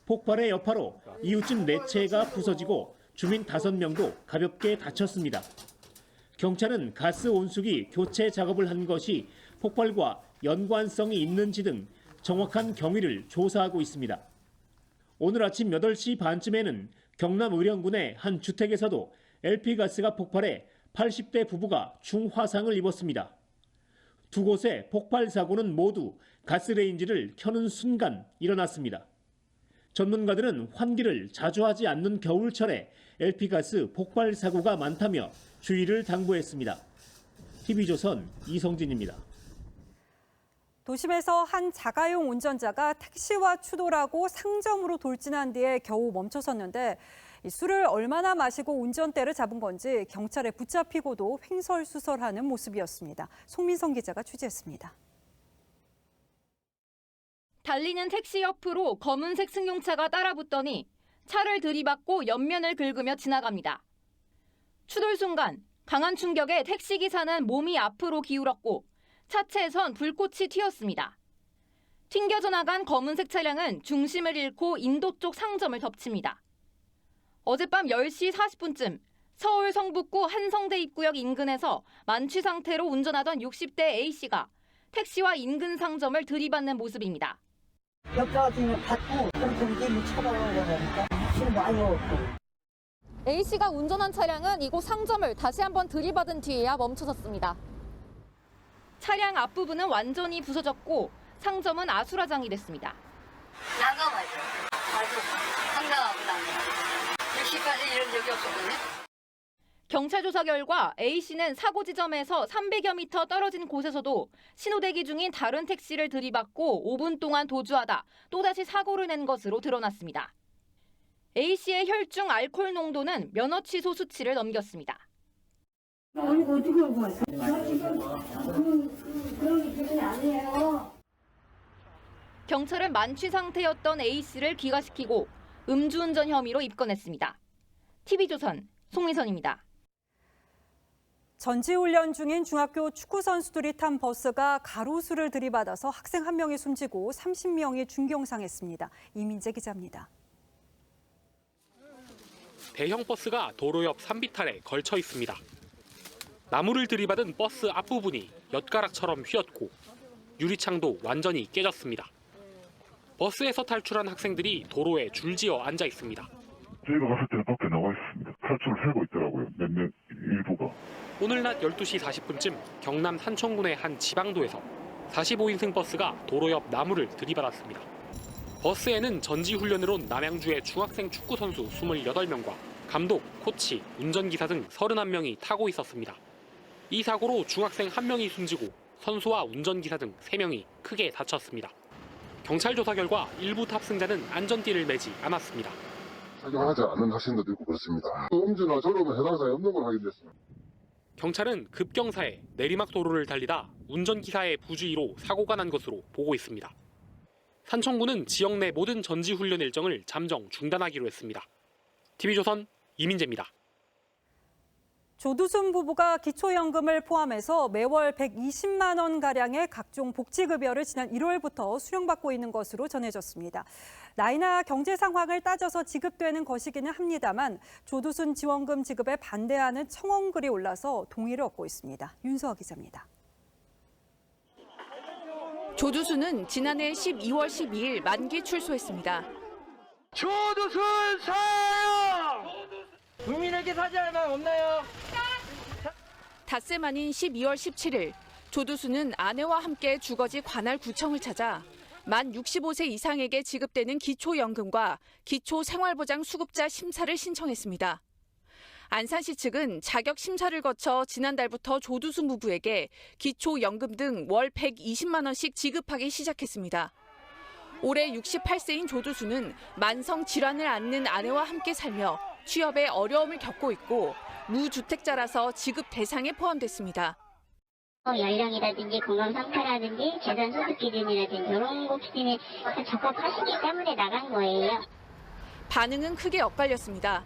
Speaker 8: 폭발의 여파로 이웃집 4채가 부서지고 주민 5명도 가볍게 다쳤습니다. 경찰은 가스 온수기 교체 작업을 한 것이 폭발과 연관성이 있는지 등 정확한 경위를 조사하고 있습니다. 오늘 아침 8시 반쯤에는 경남 의령군의 한 주택에서도 LP가스가 폭발해 80대 부부가 중화상을 입었습니다. 두 곳의 폭발 사고는 모두 가스레인지를 켜는 순간 일어났습니다. 전문가들은 환기를 자주 하지 않는 겨울철에 LP가스 폭발 사고가 많다며 주의를 당부했습니다. TV조선 이성진입니다.
Speaker 1: 도심에서 한 자가용 운전자가 택시와 추돌하고 상점으로 돌진한 뒤에 겨우 멈춰섰는데 술을 얼마나 마시고 운전대를 잡은 건지 경찰에 붙잡히고도 횡설수설하는 모습이었습니다. 송민성 기자가 취재했습니다.
Speaker 10: 달리는 택시 옆으로 검은색 승용차가 따라붙더니 차를 들이받고 옆면을 긁으며 지나갑니다. 추돌 순간 강한 충격에 택시기사는 몸이 앞으로 기울었고 차체에선 불꽃이 튀었습니다. 튕겨져 나간 검은색 차량은 중심을 잃고 인도 쪽 상점을 덮칩니다. 어젯밤 10시 40분쯤 서울 성북구 한성대 입구역 인근에서 만취 상태로 운전하던 60대 A씨가 택시와 인근 상점을 들이받는 모습입니다.
Speaker 11: 옆자가 지금 받고 그렇게 쳐다보니까 술 많이 먹고.
Speaker 10: A씨가 운전한 차량은 이곳 상점을 다시 한번 들이받은 뒤에야 멈춰섰습니다. 차량 앞부분은 완전히 부서졌고 상점은 아수라장이 됐습니다.
Speaker 11: 난감하죠. 아주 황당합니다. 10시까지 이런 적이 없었거든요.
Speaker 10: 경찰 조사 결과 A씨는 사고 지점에서 300여 미터 떨어진 곳에서도 신호대기 중인 다른 택시를 들이받고 5분 동안 도주하다 또다시 사고를 낸 것으로 드러났습니다. A씨의 혈중 알코올 농도는 면허 취소 수치를 넘겼습니다.
Speaker 11: 어떻게 알고 왔어? 그런 기분이 아니에요.
Speaker 10: 경찰은 만취 상태였던 A씨를 귀가시키고 음주운전 혐의로 입건했습니다. TV조선 송미선입니다.
Speaker 1: 전지훈련 중인 중학교 축구 선수들이 탄 버스가 가로수를 들이받아서 학생 1명이 숨지고 30명이 중경상했습니다. 이민재 기자입니다.
Speaker 12: 대형 버스가 도로 옆 산비탈에 걸쳐 있습니다. 나무를 들이받은 버스 앞부분이 엿가락처럼 휘었고 유리창도 완전히 깨졌습니다. 버스에서 탈출한 학생들이 도로에 줄지어 앉아 있습니다.
Speaker 13: 저희가 갔을 때는 밖에 나와 있습니다. 탈출을 하고 있더라고요. 몇몇 일부가.
Speaker 12: 오늘 낮 12시 40분쯤 경남 산청군의 한 지방도에서 45인승 버스가 도로 옆 나무를 들이받았습니다. 버스에는 전지훈련을 온 남양주의 중학생 축구 선수 28명과 감독, 코치, 운전기사 등 31명이 타고 있었습니다. 이 사고로 중학생 1명이 숨지고 선수와 운전기사 등 3명이 크게 다쳤습니다. 경찰 조사 결과 일부 탑승자는 안전띠를 매지 않았습니다.
Speaker 13: 착용하지 않은 학생들도 있고 그렇습니다. 음주나 졸음은 해당 사항이 없는 걸 확인됐습니다.
Speaker 12: 경찰은 급경사에 내리막 도로를 달리다 운전기사의 부주의로 사고가 난 것으로 보고 있습니다. 산청구는 지역 내 모든 전지훈련 일정을 잠정 중단하기로 했습니다. TV조선 이민재입니다.
Speaker 1: 조두순 부부가 기초연금을 포함해서 매월 120만 원가량의 각종 복지급여를 지난 1월부터 수령받고 있는 것으로 전해졌습니다. 나이나 경제 상황을 따져서 지급되는 것이기는 합니다만 조두순 지원금 지급에 반대하는 청원글이 올라서 동의를 얻고 있습니다. 윤서아 기자입니다.
Speaker 14: 조두순은 지난해 12월 12일 만기 출소했습니다.
Speaker 15: 조두순 사랑! 국민에게 사죄할 말 없나요?
Speaker 14: 닷새 만인 12월 17일 조두순은 아내와 함께 주거지 관할구청을 찾아 만 65세 이상에게 지급되는 기초연금과 기초생활보장 수급자 심사를 신청했습니다. 안산시 측은 자격 심사를 거쳐 지난달부터 조두순 부부에게 기초연금 등 월 120만 원씩 지급하기 시작했습니다. 올해 68세인 조두순은 만성 질환을 앓는 아내와 함께 살며 취업에 어려움을 겪고 있고 무주택자라서 지급 대상에 포함됐습니다.
Speaker 16: 연령이라든지 건강 상태라든지 재산 소득 기준이라든지 이런 것 기준에 적합하시기 때문에 나간 거예요.
Speaker 14: 반응은 크게 엇갈렸습니다.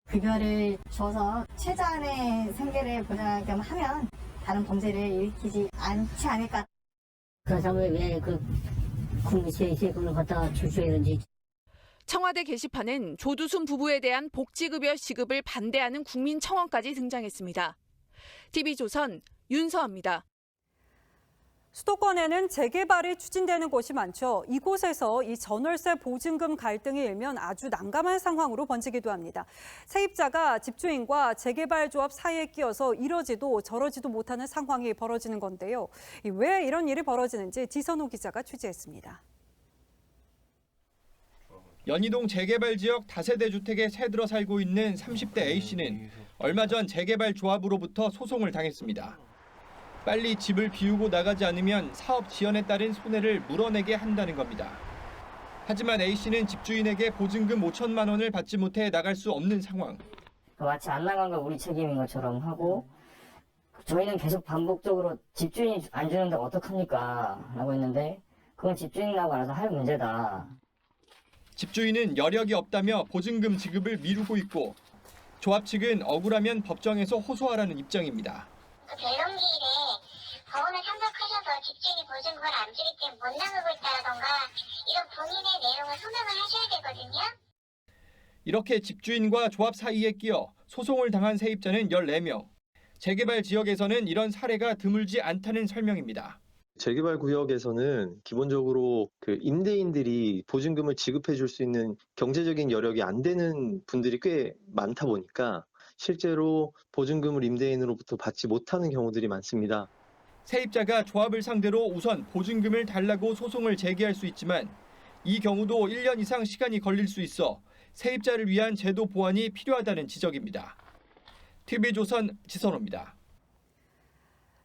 Speaker 7: 급여를 줘서 최저한의 생계를 보장하게끔 하면 다른 범죄를 일으키지 않지 않을까.
Speaker 16: 그래서 왜 국민세금을 갖다가 주주했는지.
Speaker 14: 청와대 게시판엔 조두순 부부에 대한 복지급여 지급을 반대하는 국민청원까지 등장했습니다. TV조선 윤서아입니다.
Speaker 1: 수도권에는 재개발이 추진되는 곳이 많죠. 이곳에서 이 전월세 보증금 갈등이 일면 아주 난감한 상황으로 번지기도 합니다. 세입자가 집주인과 재개발 조합 사이에 끼어서 이러지도 저러지도 못하는 상황이 벌어지는 건데요. 왜 이런 일이 벌어지는지 지선호 기자가 취재했습니다.
Speaker 17: 연희동 재개발 지역 다세대 주택에 새들어 살고 있는 30대 A씨는 얼마 전 재개발 조합으로부터 소송을 당했습니다. 빨리 집을 비우고 나가지 않으면 사업 지연에 따른 손해를 물어내게 한다는 겁니다. 하지만 A씨는 집주인에게 보증금 5천만 원을 받지 못해 나갈 수 없는 상황.
Speaker 19: 마치 안 나간 건 우리 책임인 것처럼 하고 저희는 계속 반복적으로 집주인이 안 주는데 어떡합니까? 라고 했는데 그건 집주인하고 알아서 할 문제다.
Speaker 17: 집주인은 여력이 없다며 보증금 지급을 미루고 있고 조합 측은 억울하면 법정에서 호소하라는 입장입니다.
Speaker 16: 변론기일에 법원을 참석하셔서 집주인이 보증금을 안 주기 때문에 못 나가고 있다던가 이런 본인의 내용을 소명을 하셔야 되거든요.
Speaker 17: 이렇게 집주인과 조합 사이에 끼어 소송을 당한 세입자는 14명. 재개발 지역에서는 이런 사례가 드물지 않다는 설명입니다.
Speaker 20: 재개발 구역에서는 기본적으로 임대인들이 보증금을 지급해 줄 수 있는 경제적인 여력이 안 되는 분들이 꽤 많다 보니까 실제로 보증금을 임대인으로부터 받지 못하는 경우들이 많습니다.
Speaker 17: 세입자가 조합을 상대로 우선 보증금을 달라고 소송을 제기할 수 있지만 이 경우도 1년 이상 시간이 걸릴 수 있어 세입자를 위한 제도 보완이 필요하다는 지적입니다. TV조선 지선호입니다.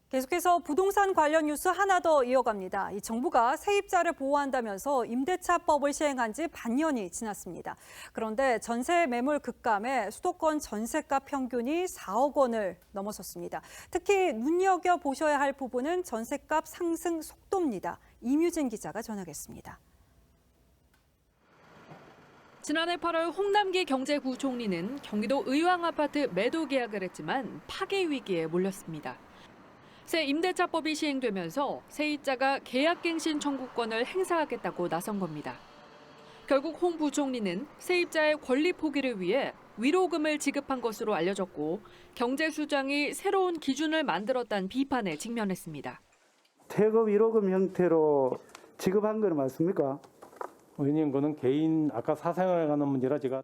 Speaker 1: 계속해서 부동산 관련 뉴스 하나 더 이어갑니다. 이 정부가 세입자를 보호한다면서 임대차법을 시행한 지 반년이 지났습니다. 그런데 전세 매물 급감에 수도권 전세값 평균이 4억 원을 넘어섰습니다. 특히 눈여겨보셔야 할 부분은 전세값 상승 속도입니다. 이뮤진 기자가 전하겠습니다.
Speaker 21: 지난해 8월 홍남기 경제부총리는 경기도 의왕 아파트 매도 계약을 했지만 파기 위기에 몰렸습니다. 새 임대차법이 시행되면서 세입자가 계약갱신 청구권을 행사하겠다고 나선 겁니다. 결국 홍 부총리는 세입자의 권리 포기를 위해 위로금을 지급한 것으로 알려졌고 경제수장이 새로운 기준을 만들었다는 비판에 직면했습니다.
Speaker 22: 퇴거 위로금 형태로 지급한 건 맞습니까?
Speaker 23: 왜냐면 그거는 개인 아까 사생활에 관한 문제라 제가.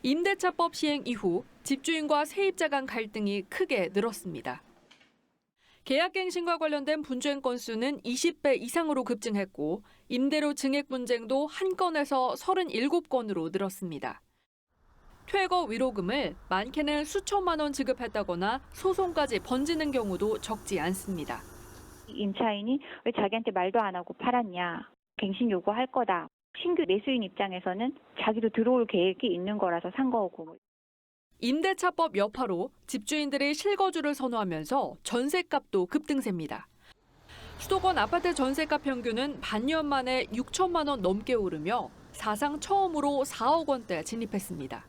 Speaker 21: 임대차법 시행 이후 집주인과 세입자 간 갈등이 크게 늘었습니다. 계약갱신과 관련된 분쟁 건수는 20배 이상으로 급증했고 임대료 증액 분쟁도 한 건에서 37건으로 늘었습니다. 퇴거 위로금을 많게는 수천만 원 지급했다거나 소송까지 번지는 경우도 적지 않습니다.
Speaker 24: 임차인이 왜 자기한테 말도 안 하고 팔았냐, 갱신 요구할 거다. 신규 매수인 입장에서는 자기도 들어올 계획이 있는 거라서 산 거고.
Speaker 21: 임대차법 여파로 집주인들이 실거주를 선호하면서 전셋값도 급등세입니다. 수도권 아파트 전셋값 평균은 반년 만에 6천만 원 넘게 오르며 사상 처음으로 4억 원대 진입했습니다.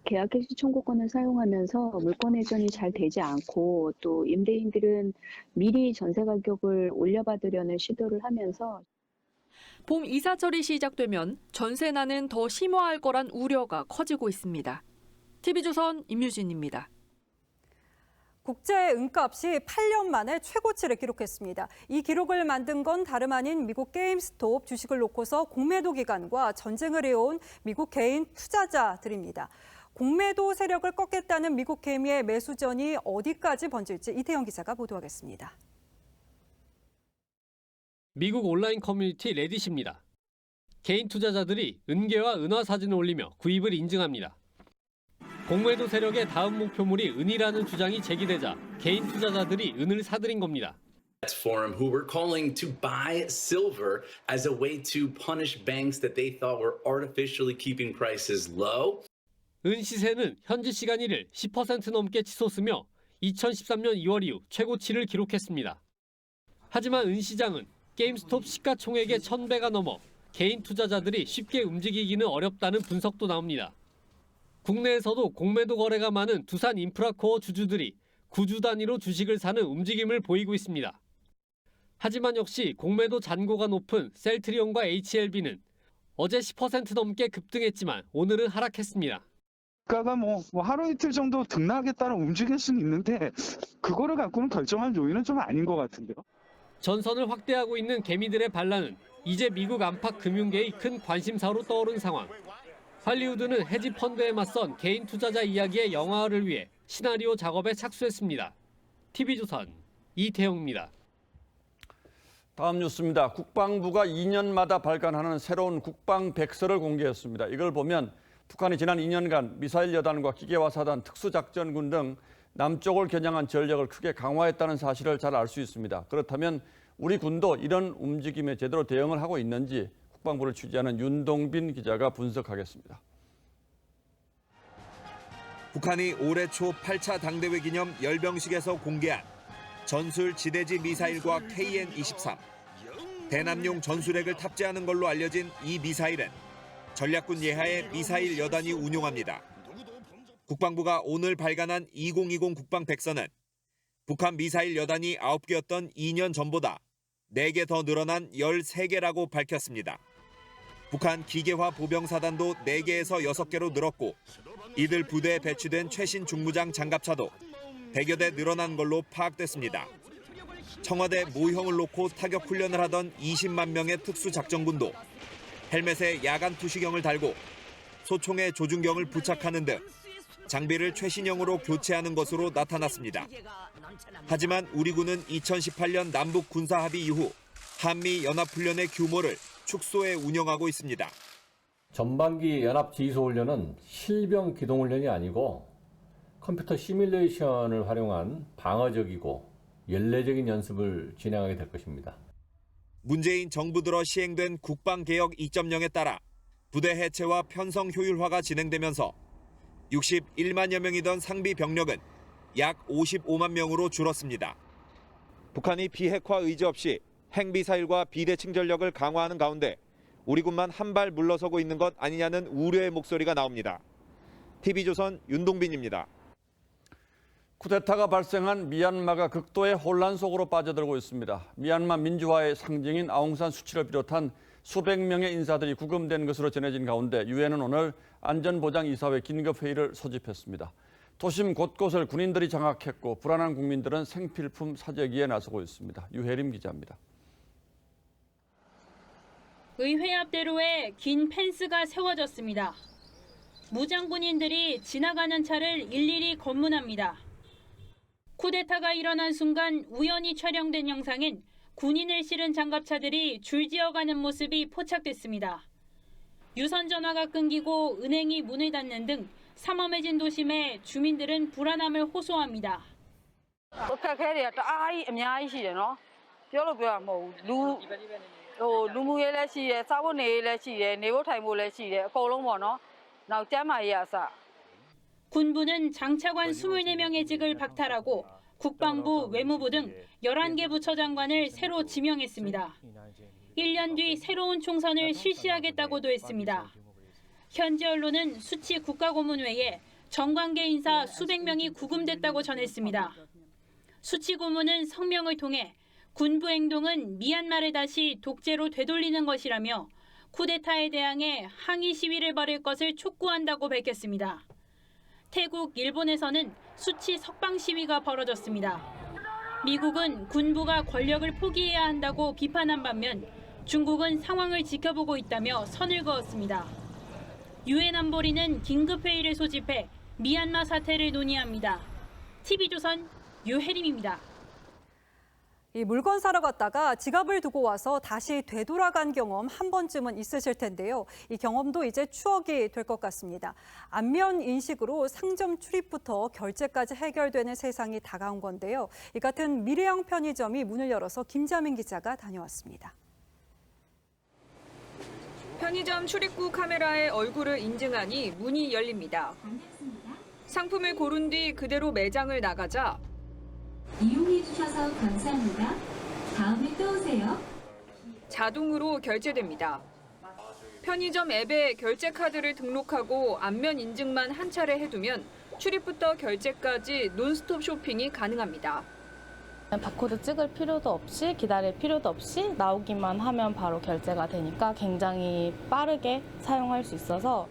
Speaker 25: 계약갱신 청구권을 사용하면서 물권 회전이 잘 되지 않고 또 임대인들은 미리 전세 가격을 올려받으려는 시도를 하면서
Speaker 21: 봄 이사철이 시작되면 전세난은 더 심화할 거란 우려가 커지고 있습니다. TV조선 임유진입니다.
Speaker 1: 국제 은값이 8년 만에 최고치를 기록했습니다. 이 기록을 만든 건 다름 아닌 미국 게임스톱 주식을 놓고서 공매도 기관과 전쟁을 해온 미국 개인 투자자들입니다. 공매도 세력을 꺾겠다는 미국 개미의 매수전이 어디까지 번질지 이태영 기자가 보도하겠습니다.
Speaker 28: 미국 온라인 커뮤니티 레딧입니다. 개인 투자자들이 은계와 은화 사진을 올리며 구입을 인증합니다. 공매도 세력의 다음 목표물이 은이라는 주장이 제기되자 개인 투자자들이 은을 사들인 겁니다.
Speaker 29: Forum who were calling to buy silver as a way to punish banks that they thought were artificially keeping prices low.
Speaker 28: 은 시세는 현지 시간 1일 10% 넘게 치솟으며 2013년 2월 이후 최고치를 기록했습니다. 하지만 은 시장은 게임스톱 시가총액의 1000배가 넘어 개인 투자자들이 쉽게 움직이기는 어렵다는 분석도 나옵니다. 국내에서도 공매도 거래가 많은 두산 인프라코어 주주들이 구주 단위로 주식을 사는 움직임을 보이고 있습니다. 하지만 역시 공매도 잔고가 높은 셀트리온과 HLB는 어제 10% 넘게 급등했지만 오늘은 하락했습니다.
Speaker 22: 주가가 하루 이틀 정도 등락하겠다는 움직일 수는 있는데 그거를 갖고는 결정할 요인은 좀 아닌 것 같은데요.
Speaker 28: 전선을 확대하고 있는 개미들의 반란은 이제 미국 안팎 금융계의 큰 관심사로 떠오른 상황. 할리우드는 헤지 펀드에 맞선 개인 투자자 이야기의 영화화를 위해 시나리오 작업에 착수했습니다. TV조선 이태영입니다.
Speaker 3: 다음 뉴스입니다. 국방부가 2년마다 발간하는 새로운 국방백서를 공개했습니다. 이걸 보면 북한이 지난 2년간 미사일 여단과 기계화 사단, 특수작전군 등 남쪽을 겨냥한 전력을 크게 강화했다는 사실을 잘 알 수 있습니다. 그렇다면 우리 군도 이런 움직임에 제대로 대응을 하고 있는지 국방부를 취재하는 윤동빈 기자가 분석하겠습니다.
Speaker 2: 북한이 올해 초 8차 당대회 기념 열병식에서 공개한 전술 지대지 미사일과 KN-23. 대남용 전술핵을 탑재하는 걸로 알려진 이 미사일은 전략군 예하의 미사일 여단이 운용합니다. 국방부가 오늘 발간한 2020 국방백서는 북한 미사일 여단이 9개였던 2년 전보다 4개 더 늘어난 13개라고 밝혔습니다. 북한 기계화 보병사단도 4개에서 6개로 늘었고 이들 부대에 배치된 최신 중무장 장갑차도 100여 대 늘어난 걸로 파악됐습니다. 청와대 모형을 놓고 타격 훈련을 하던 20만 명의 특수작전군도 헬멧에 야간 투시경을 달고 소총에 조준경을 부착하는 등 장비를 최신형으로 교체하는 것으로 나타났습니다. 하지만 우리 군은 2018년 남북 군사합의 이후 한미 연합훈련의 규모를 축소해 운영하고 있습니다.
Speaker 4: 전반기 연합지휘소훈련은 실병 기동훈련이 아니고 컴퓨터 시뮬레이션을 활용한 방어적이고 연례적인 연습을 진행하게 될 것입니다.
Speaker 2: 문재인 정부 들어 시행된 국방개혁 2.0에 따라 부대 해체와 편성 효율화가 진행되면서 61만여 명이던 상비 병력은 약 55만 명으로 줄었습니다.
Speaker 5: 북한이 비핵화 의지 없이 핵미사일과 비대칭 전력을 강화하는 가운데 우리 군만 한 발 물러서고 있는 것 아니냐는 우려의 목소리가 나옵니다. TV조선 윤동빈입니다.
Speaker 3: 쿠데타가 발생한 미얀마가 극도의 혼란 속으로 빠져들고 있습니다. 미얀마 민주화의 상징인 아웅산 수치를 비롯한 수백 명의 인사들이 구금된 것으로 전해진 가운데 유엔은 오늘 안전보장이사회 긴급회의를 소집했습니다. 도심 곳곳을 군인들이 장악했고 불안한 국민들은 생필품 사재기에 나서고 있습니다. 유혜림 기자입니다.
Speaker 1: 의회 앞대로에 긴 펜스가 세워졌습니다. 무장군인들이 지나가는 차를 일일이 검문합니다. 쿠데타가 일어난 순간 우연히 촬영된 영상엔 군인을 실은 장갑차들이 줄지어가는 모습이 포착됐습니다. 유선 전화가 끊기고 은행이 문을 닫는 등 삼엄해진 도심에 주민들은 불안함을 호소합니다. 군부는 장차관 24명의 직을 박탈하고 국방부, 외무부 등 11개 부처 장관을 새로 지명했습니다. 1년 뒤 새로운 총선을 실시하겠다고도 했습니다. 현지 언론은 수치 국가고문회에 정관계 인사 수백 명이 구금됐다고 전했습니다. 수치 고문은 성명을 통해 군부 행동은 미얀마를 다시 독재로 되돌리는 것이라며 쿠데타에 대항해 항의 시위를 벌일 것을 촉구한다고 밝혔습니다. 태국, 일본에서는 수치 석방 시위가 벌어졌습니다. 미국은 군부가 권력을 포기해야 한다고 비판한 반면 중국은 상황을 지켜보고 있다며 선을 그었습니다. 유엔 안보리는 긴급회의를 소집해 미얀마 사태를 논의합니다. TV조선 유혜림입니다.
Speaker 6: 이 물건 사러 갔다가 지갑을 두고 와서 다시 되돌아간 경험 한 번쯤은 있으실 텐데요. 이 경험도 이제 추억이 될 것 같습니다. 안면 인식으로 상점 출입부터 결제까지 해결되는 세상이 다가온 건데요. 이 같은 미래형 편의점이 문을 열어서 김자민 기자가 다녀왔습니다.
Speaker 8: 편의점 출입구 카메라에 얼굴을 인증하니 문이 열립니다. 상품을 고른 뒤 그대로 매장을 나가자
Speaker 9: 이용해 주셔서 감사합니다. 다음에 또 오세요.
Speaker 8: 자동으로 결제됩니다. 편의점 앱에 결제 카드를 등록하고 안면 인증만 한 차례 해두면 출입부터 결제까지 논스톱 쇼핑이 가능합니다.
Speaker 18: 바코드 찍을 필요도 없이 기다릴 필요도 없이 나오기만 하면 바로 결제가 되니까 굉장히 빠르게 사용할 수 있어서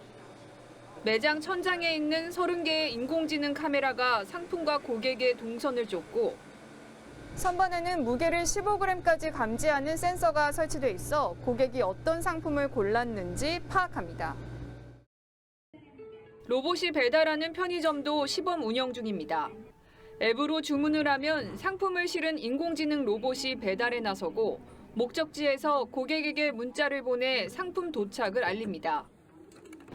Speaker 8: 매장 천장에 있는 30개의 인공지능 카메라가 상품과 고객의 동선을 쫓고
Speaker 26: 선반에는 무게를 15g까지 감지하는 센서가 설치돼 있어 고객이 어떤 상품을 골랐는지 파악합니다.
Speaker 8: 로봇이 배달하는 편의점도 시범 운영 중입니다. 앱으로 주문을 하면 상품을 실은 인공지능 로봇이 배달에 나서고 목적지에서 고객에게 문자를 보내 상품 도착을 알립니다.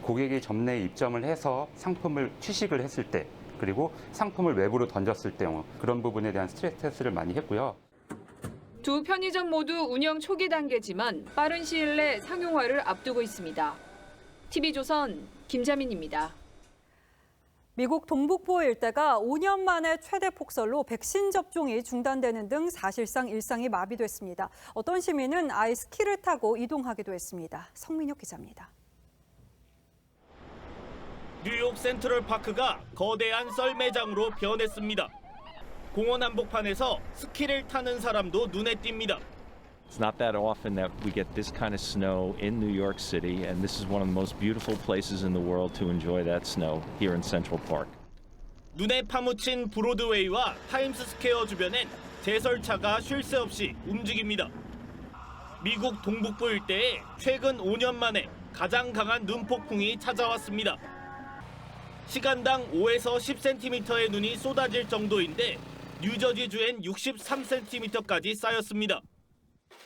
Speaker 27: 고객이 점내에 입점을 해서 상품을 취식을 했을 때
Speaker 7: 그리고 상품을 외부로 던졌을 경우 그런 부분에 대한 스트레스 테스트를 많이 했고요.
Speaker 8: 두 편의점 모두 운영 초기 단계지만 빠른 시일 내 상용화를 앞두고 있습니다. TV조선 김자민입니다.
Speaker 6: 미국 동북부 일대가 5년 만에 최대 폭설로 백신 접종이 중단되는 등 사실상 일상이 마비됐습니다. 어떤 시민은 아예 스키를 타고 이동하기도 했습니다. 성민혁 기자입니다.
Speaker 10: 뉴욕 센트럴파크가 거대한 썰매장으로 변했습니다. 공원 한복판에서 스키를 타는 사람도 눈에 띕니다.
Speaker 11: It's not that often that we get this kind of snow in New York City, and this is one of the most beautiful places in the world to enjoy that snow here in Central Park.
Speaker 10: 눈에 파묻힌 브로드웨이와 타임스스퀘어 주변엔 제설차가 쉴 새 없이 움직입니다. 미국 동북부 일대에 최근 5년 만에 가장 강한 눈폭풍이 찾아왔습니다. 시간당 5에서 10cm의 눈이 쏟아질 정도인데 뉴저지주엔 63cm까지 쌓였습니다.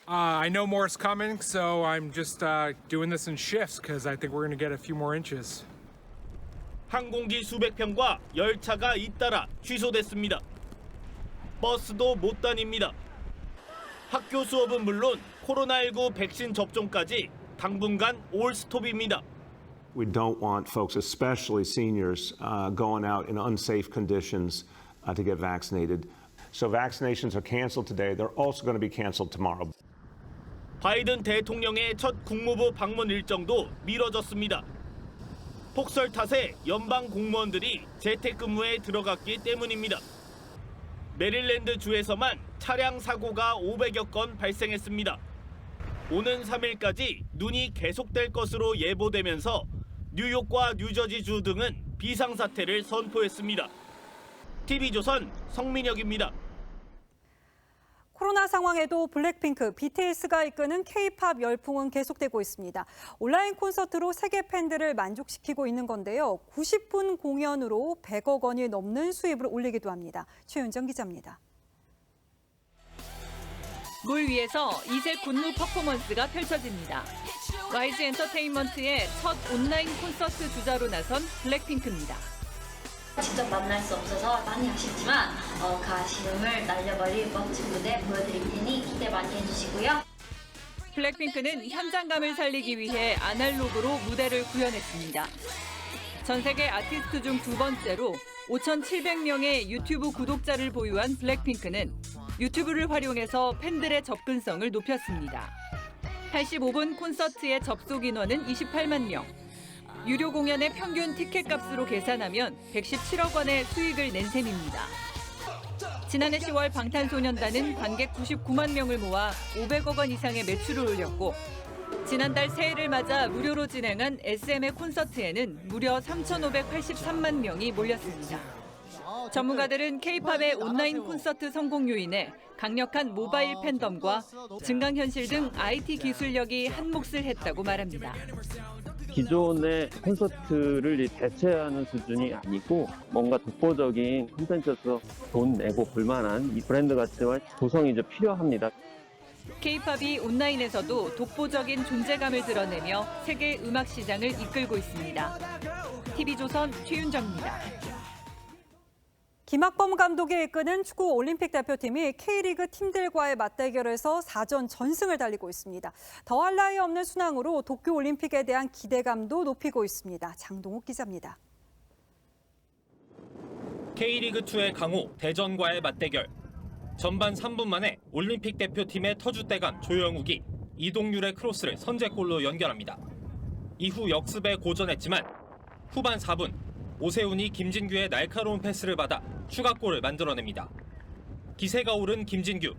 Speaker 12: I know more is coming, so I'm just doing this in shifts because I think we're going to get a few more inches.
Speaker 10: 항공기 수백 편과 열차가 잇따라 취소됐습니다. 버스도 못 다닙니다. 학교 수업은 물론 코로나19 백신 접종까지 당분간 올 스톱입니다.
Speaker 13: We don't want folks, especially seniors, going out in unsafe conditions to get vaccinated. So vaccinations are canceled today. They're also going to be canceled tomorrow.
Speaker 10: 바이든 대통령의 첫 국무부 방문 일정도 미뤄졌습니다. 폭설 탓에 연방 공무원들이 재택근무에 들어갔기 때문입니다. 메릴랜드 주에서만 차량 사고가 500여 건 발생했습니다. 오는 3일까지 눈이 계속될 것으로 예보되면서 뉴욕과 뉴저지주 등은 비상사태를 선포했습니다. TV조선 성민혁입니다.
Speaker 6: 코로나 상황에도 블랙핑크, BTS가 이끄는 K-팝 열풍은 계속되고 있습니다. 온라인 콘서트로 세계 팬들을 만족시키고 있는 건데요. 90분 공연으로 100억 원이 넘는 수입을 올리기도 합니다. 최윤정 기자입니다.
Speaker 8: 물 위에서 이색 군무 퍼포먼스가 펼쳐집니다. YG 엔터테인먼트의 첫 온라인 콘서트 주자로 나선 블랙핑크입니다.
Speaker 14: 직접 만날 수 없어서 많이 아쉽지만 그 아쉬움을 날려버릴 멋진 무대 보여드릴 테니 기대 많이 해주시고요.
Speaker 8: 블랙핑크는 현장감을 살리기 위해 아날로그로 무대를 구현했습니다. 전 세계 아티스트 중 두 번째로 5,700명의 유튜브 구독자를 보유한 블랙핑크는 유튜브를 활용해서 팬들의 접근성을 높였습니다. 85분 콘서트의 접속 인원은 28만 명. 유료 공연의 평균 티켓 값으로 계산하면 117억 원의 수익을 낸 셈입니다. 지난해 10월 방탄소년단은 관객 99만 명을 모아 500억 원 이상의 매출을 올렸고 지난달 새해를 맞아 무료로 진행한 SM의 콘서트에는 무려 3,583만 명이 몰렸습니다. 전문가들은 K-팝의 온라인 콘서트 성공 요인에 강력한 모바일 팬덤과 증강현실 등 IT 기술력이 한몫을 했다고 말합니다.
Speaker 15: 기존의 콘서트를 대체하는 수준이 아니고 뭔가 독보적인 콘텐츠에서 돈 내고 볼만한 이 브랜드 가치와 구성이 이제 필요합니다.
Speaker 8: K-팝이 온라인에서도 독보적인 존재감을 드러내며 세계 음악 시장을 이끌고 있습니다. TV조선 최윤정입니다.
Speaker 6: 김학범 감독이 이끄는 축구 올림픽 대표팀이 K리그 팀들과의 맞대결에서 4전 전승을 달리고 있습니다. 더할 나위 없는 순항으로 도쿄올림픽에 대한 기대감도 높이고 있습니다. 장동욱 기자입니다.
Speaker 10: K리그2의 강호 대전과의 맞대결. 전반 3분 만에 올림픽 대표팀의 터줏대감 조영욱이 이동률의 크로스를 선제골로 연결합니다. 이후 역습에 고전했지만 후반 4분 오세훈이 김진규의 날카로운 패스를 받아 추가골을 만들어냅니다. 기세가 오른 김진규,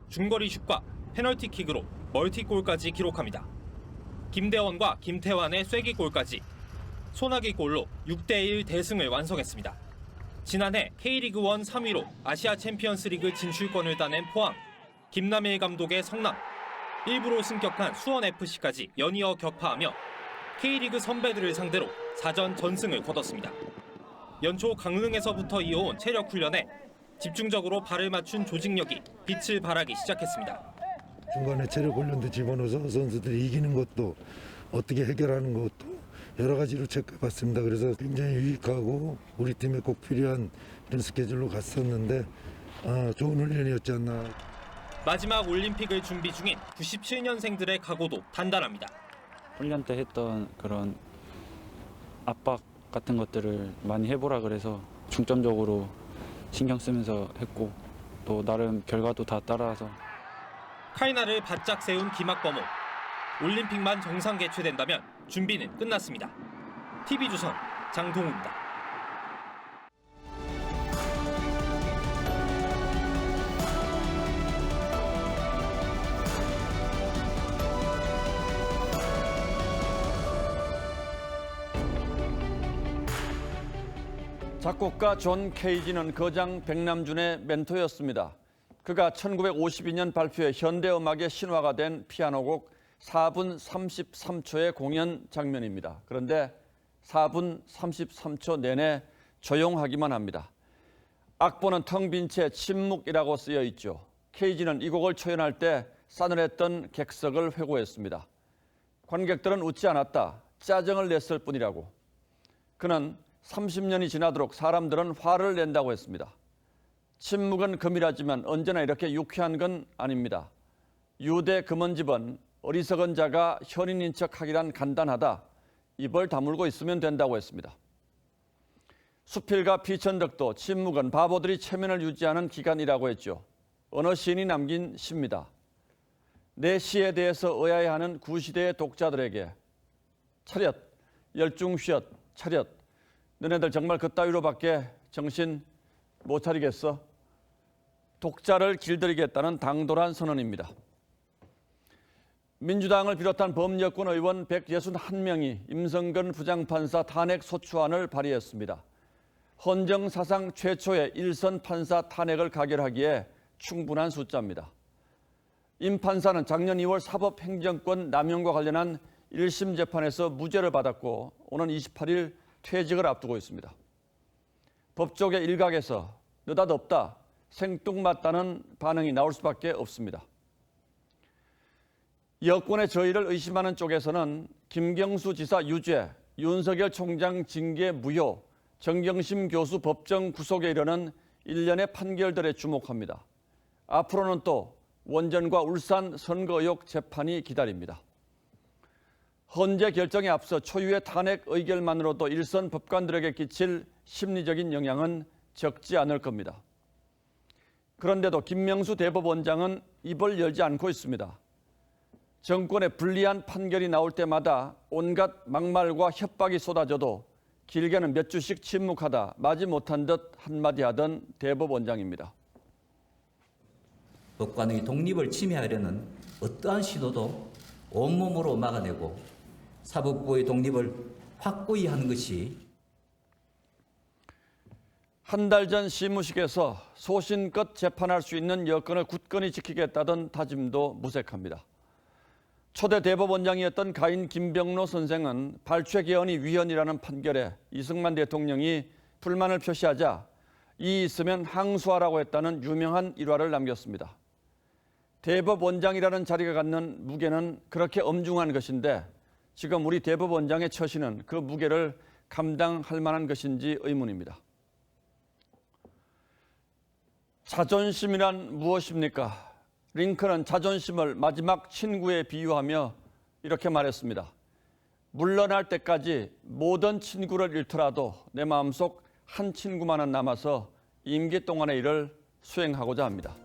Speaker 10: 중거리 슛과 페널티킥으로 멀티골까지 기록합니다. 김대원과 김태환의 쐐기골까지 소나기 골로 6대1 대승을 완성했습니다. 지난해 K리그1 3위로 아시아 챔피언스리그 진출권을 따낸 포항, 김남일 감독의 성남, 일부로 승격한 수원FC까지 연이어 격파하며 K리그 선배들을 상대로 4전 전승을 거뒀습니다. 연초 강릉에서부터 이어온 체력 훈련에 집중적으로 발을 맞춘 조직력이 빛을 발하기 시작했습니다.
Speaker 19: 중간에 체력 훈련도 집어넣어서 선수들이 이기는 것도 어떻게 해결하는 것도
Speaker 16: 여러 가지로 체크해봤습니다. 그래서 굉장히 유익하고 우리 팀에 꼭 필요한 이런 스케줄로 갔었는데 좋은 훈련이었지 않나.
Speaker 10: 마지막 올림픽을 준비 중인 97년생들의 각오도 단단합니다.
Speaker 17: 훈련 때 했던 그런 압박 같은 것들을 많이 해보라 그래서 중점적으로 신경 쓰면서 했고 또 나름 결과도 다 따라와서
Speaker 10: 칼날을 바짝 세운 김학범호. 올림픽만 정상 개최된다면 준비는 끝났습니다. TV조선 장동우입니다.
Speaker 3: 작곡가 존 케이지는 거장 백남준의 멘토였습니다. 그가 1952년 발표해 현대음악의 신화가 된 피아노곡 4분 33초의 공연 장면입니다. 그런데 4분 33초 내내 조용하기만 합니다. 악보는 텅 빈 채 침묵이라고 쓰여 있죠. 케이지는 이 곡을 초연할 때 싸늘했던 객석을 회고했습니다. 관객들은 웃지 않았다. 짜증을 냈을 뿐이라고. 그는 30년이 지나도록 사람들은 화를 낸다고 했습니다. 침묵은 금이라지만 언제나 이렇게 유쾌한 건 아닙니다. 유대 금원집은 어리석은 자가 현인인 척하기란 간단하다. 입을 다물고 있으면 된다고 했습니다. 수필가 피천덕도 침묵은 바보들이 체면을 유지하는 기간이라고 했죠. 어느 시인이 남긴 시입니다. 내 시에 대해서 의아해하는 하는 구시대의 독자들에게 차렷, 열중휘엇, 차렷. 너네들 정말 그따위로밖에 정신 못 차리겠어? 독자를 길들이겠다는 당돌한 선언입니다. 민주당을 비롯한 범여권 의원 161명이 임성근 부장판사 탄핵 소추안을 발의했습니다. 헌정사상 최초의 일선 판사 탄핵을 가결하기에 충분한 숫자입니다. 임 판사는 작년 2월 사법행정권 남용과 관련한 1심 재판에서 무죄를 받았고 오는 28일 퇴직을 앞두고 있습니다. 법조계 일각에서 느닷없다, 생뚱맞다는 반응이 나올 수밖에 없습니다. 여권의 저희를 의심하는 쪽에서는 김경수 지사 유죄, 윤석열 총장 징계 무효, 정경심 교수 법정 구속에 이르는 일련의 판결들에 주목합니다. 앞으로는 또 원전과 울산 선거 의혹 재판이 기다립니다. 헌재 결정에 앞서 초유의 탄핵 의결만으로도 일선 법관들에게 끼칠 심리적인 영향은 적지 않을 겁니다. 그런데도 김명수 대법원장은 입을 열지 않고 있습니다. 정권의 불리한 판결이 나올 때마다 온갖 막말과 협박이 쏟아져도 길게는 몇 주씩 침묵하다 마지 못한 듯 한마디 하던 대법원장입니다.
Speaker 19: 법관의 독립을 침해하려는 어떠한 시도도 온몸으로 막아내고 사법부의 독립을 확고히 하는 것이
Speaker 3: 한 달 전 시무식에서 소신껏 재판할 수 있는 여건을 굳건히 지키겠다던 다짐도 무색합니다. 초대 대법원장이었던 가인 김병로 선생은 발췌개헌이 위헌이라는 판결에 이승만 대통령이 불만을 표시하자 이 있으면 항소하라고 했다는 유명한 일화를 남겼습니다. 대법원장이라는 자리가 갖는 무게는 그렇게 엄중한 것인데 지금 우리 대법원장의 처신은 그 무게를 감당할 만한 것인지 의문입니다. 자존심이란 무엇입니까? 링컨은 자존심을 마지막 친구에 비유하며 이렇게 말했습니다. 물러날 때까지 모든 친구를 잃더라도 내 마음속 한 친구만은 남아서 임기 동안의 일을 수행하고자 합니다.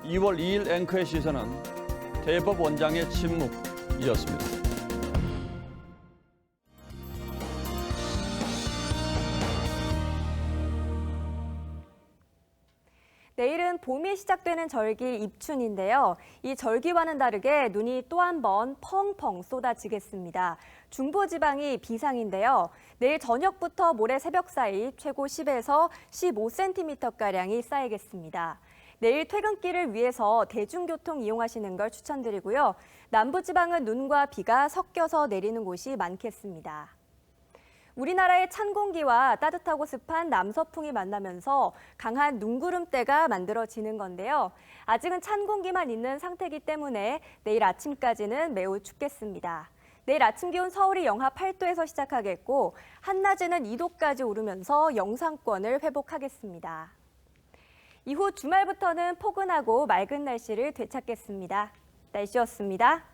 Speaker 3: 2월 2일 앵커의 시선은 대법원장의 침묵이었습니다.
Speaker 20: 내일은 봄이 시작되는 절기 입춘인데요. 이 절기와는 다르게 눈이 또 한 번 펑펑 쏟아지겠습니다. 중부지방이 비상인데요. 내일 저녁부터 모레 새벽 사이 최고 10에서 15cm가량이 쌓이겠습니다. 내일 퇴근길을 위해서 대중교통 이용하시는 걸 추천드리고요. 남부지방은 눈과 비가 섞여서 내리는 곳이 많겠습니다. 우리나라의 찬 공기와 따뜻하고 습한 남서풍이 만나면서 강한 눈구름대가 만들어지는 건데요. 아직은 찬 공기만 있는 상태이기 때문에 내일 아침까지는 매우 춥겠습니다. 내일 아침 기온 서울이 영하 8도에서 시작하겠고 한낮에는 2도까지 오르면서 영상권을 회복하겠습니다. 이후 주말부터는 포근하고 맑은 날씨를 되찾겠습니다. 날씨였습니다.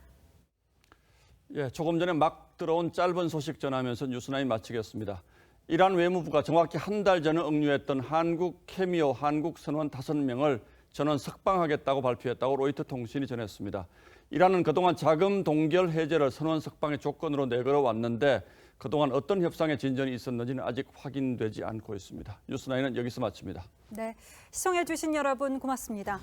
Speaker 3: 예, 조금 전에 막 들어온 짧은 소식 전하면서 뉴스나인 마치겠습니다. 이란 외무부가 정확히 한 달 전에 응유했던 한국 캐미오 한국 선원 5명을 전원 석방하겠다고 발표했다고 로이터 통신이 전했습니다. 이란은 그동안 자금 동결 해제를 선원 석방의 조건으로 내걸어왔는데 그동안 어떤 협상의 진전이 있었는지는 아직 확인되지 않고 있습니다. 뉴스나인은 여기서 마칩니다.
Speaker 6: 네, 시청해주신 여러분 고맙습니다.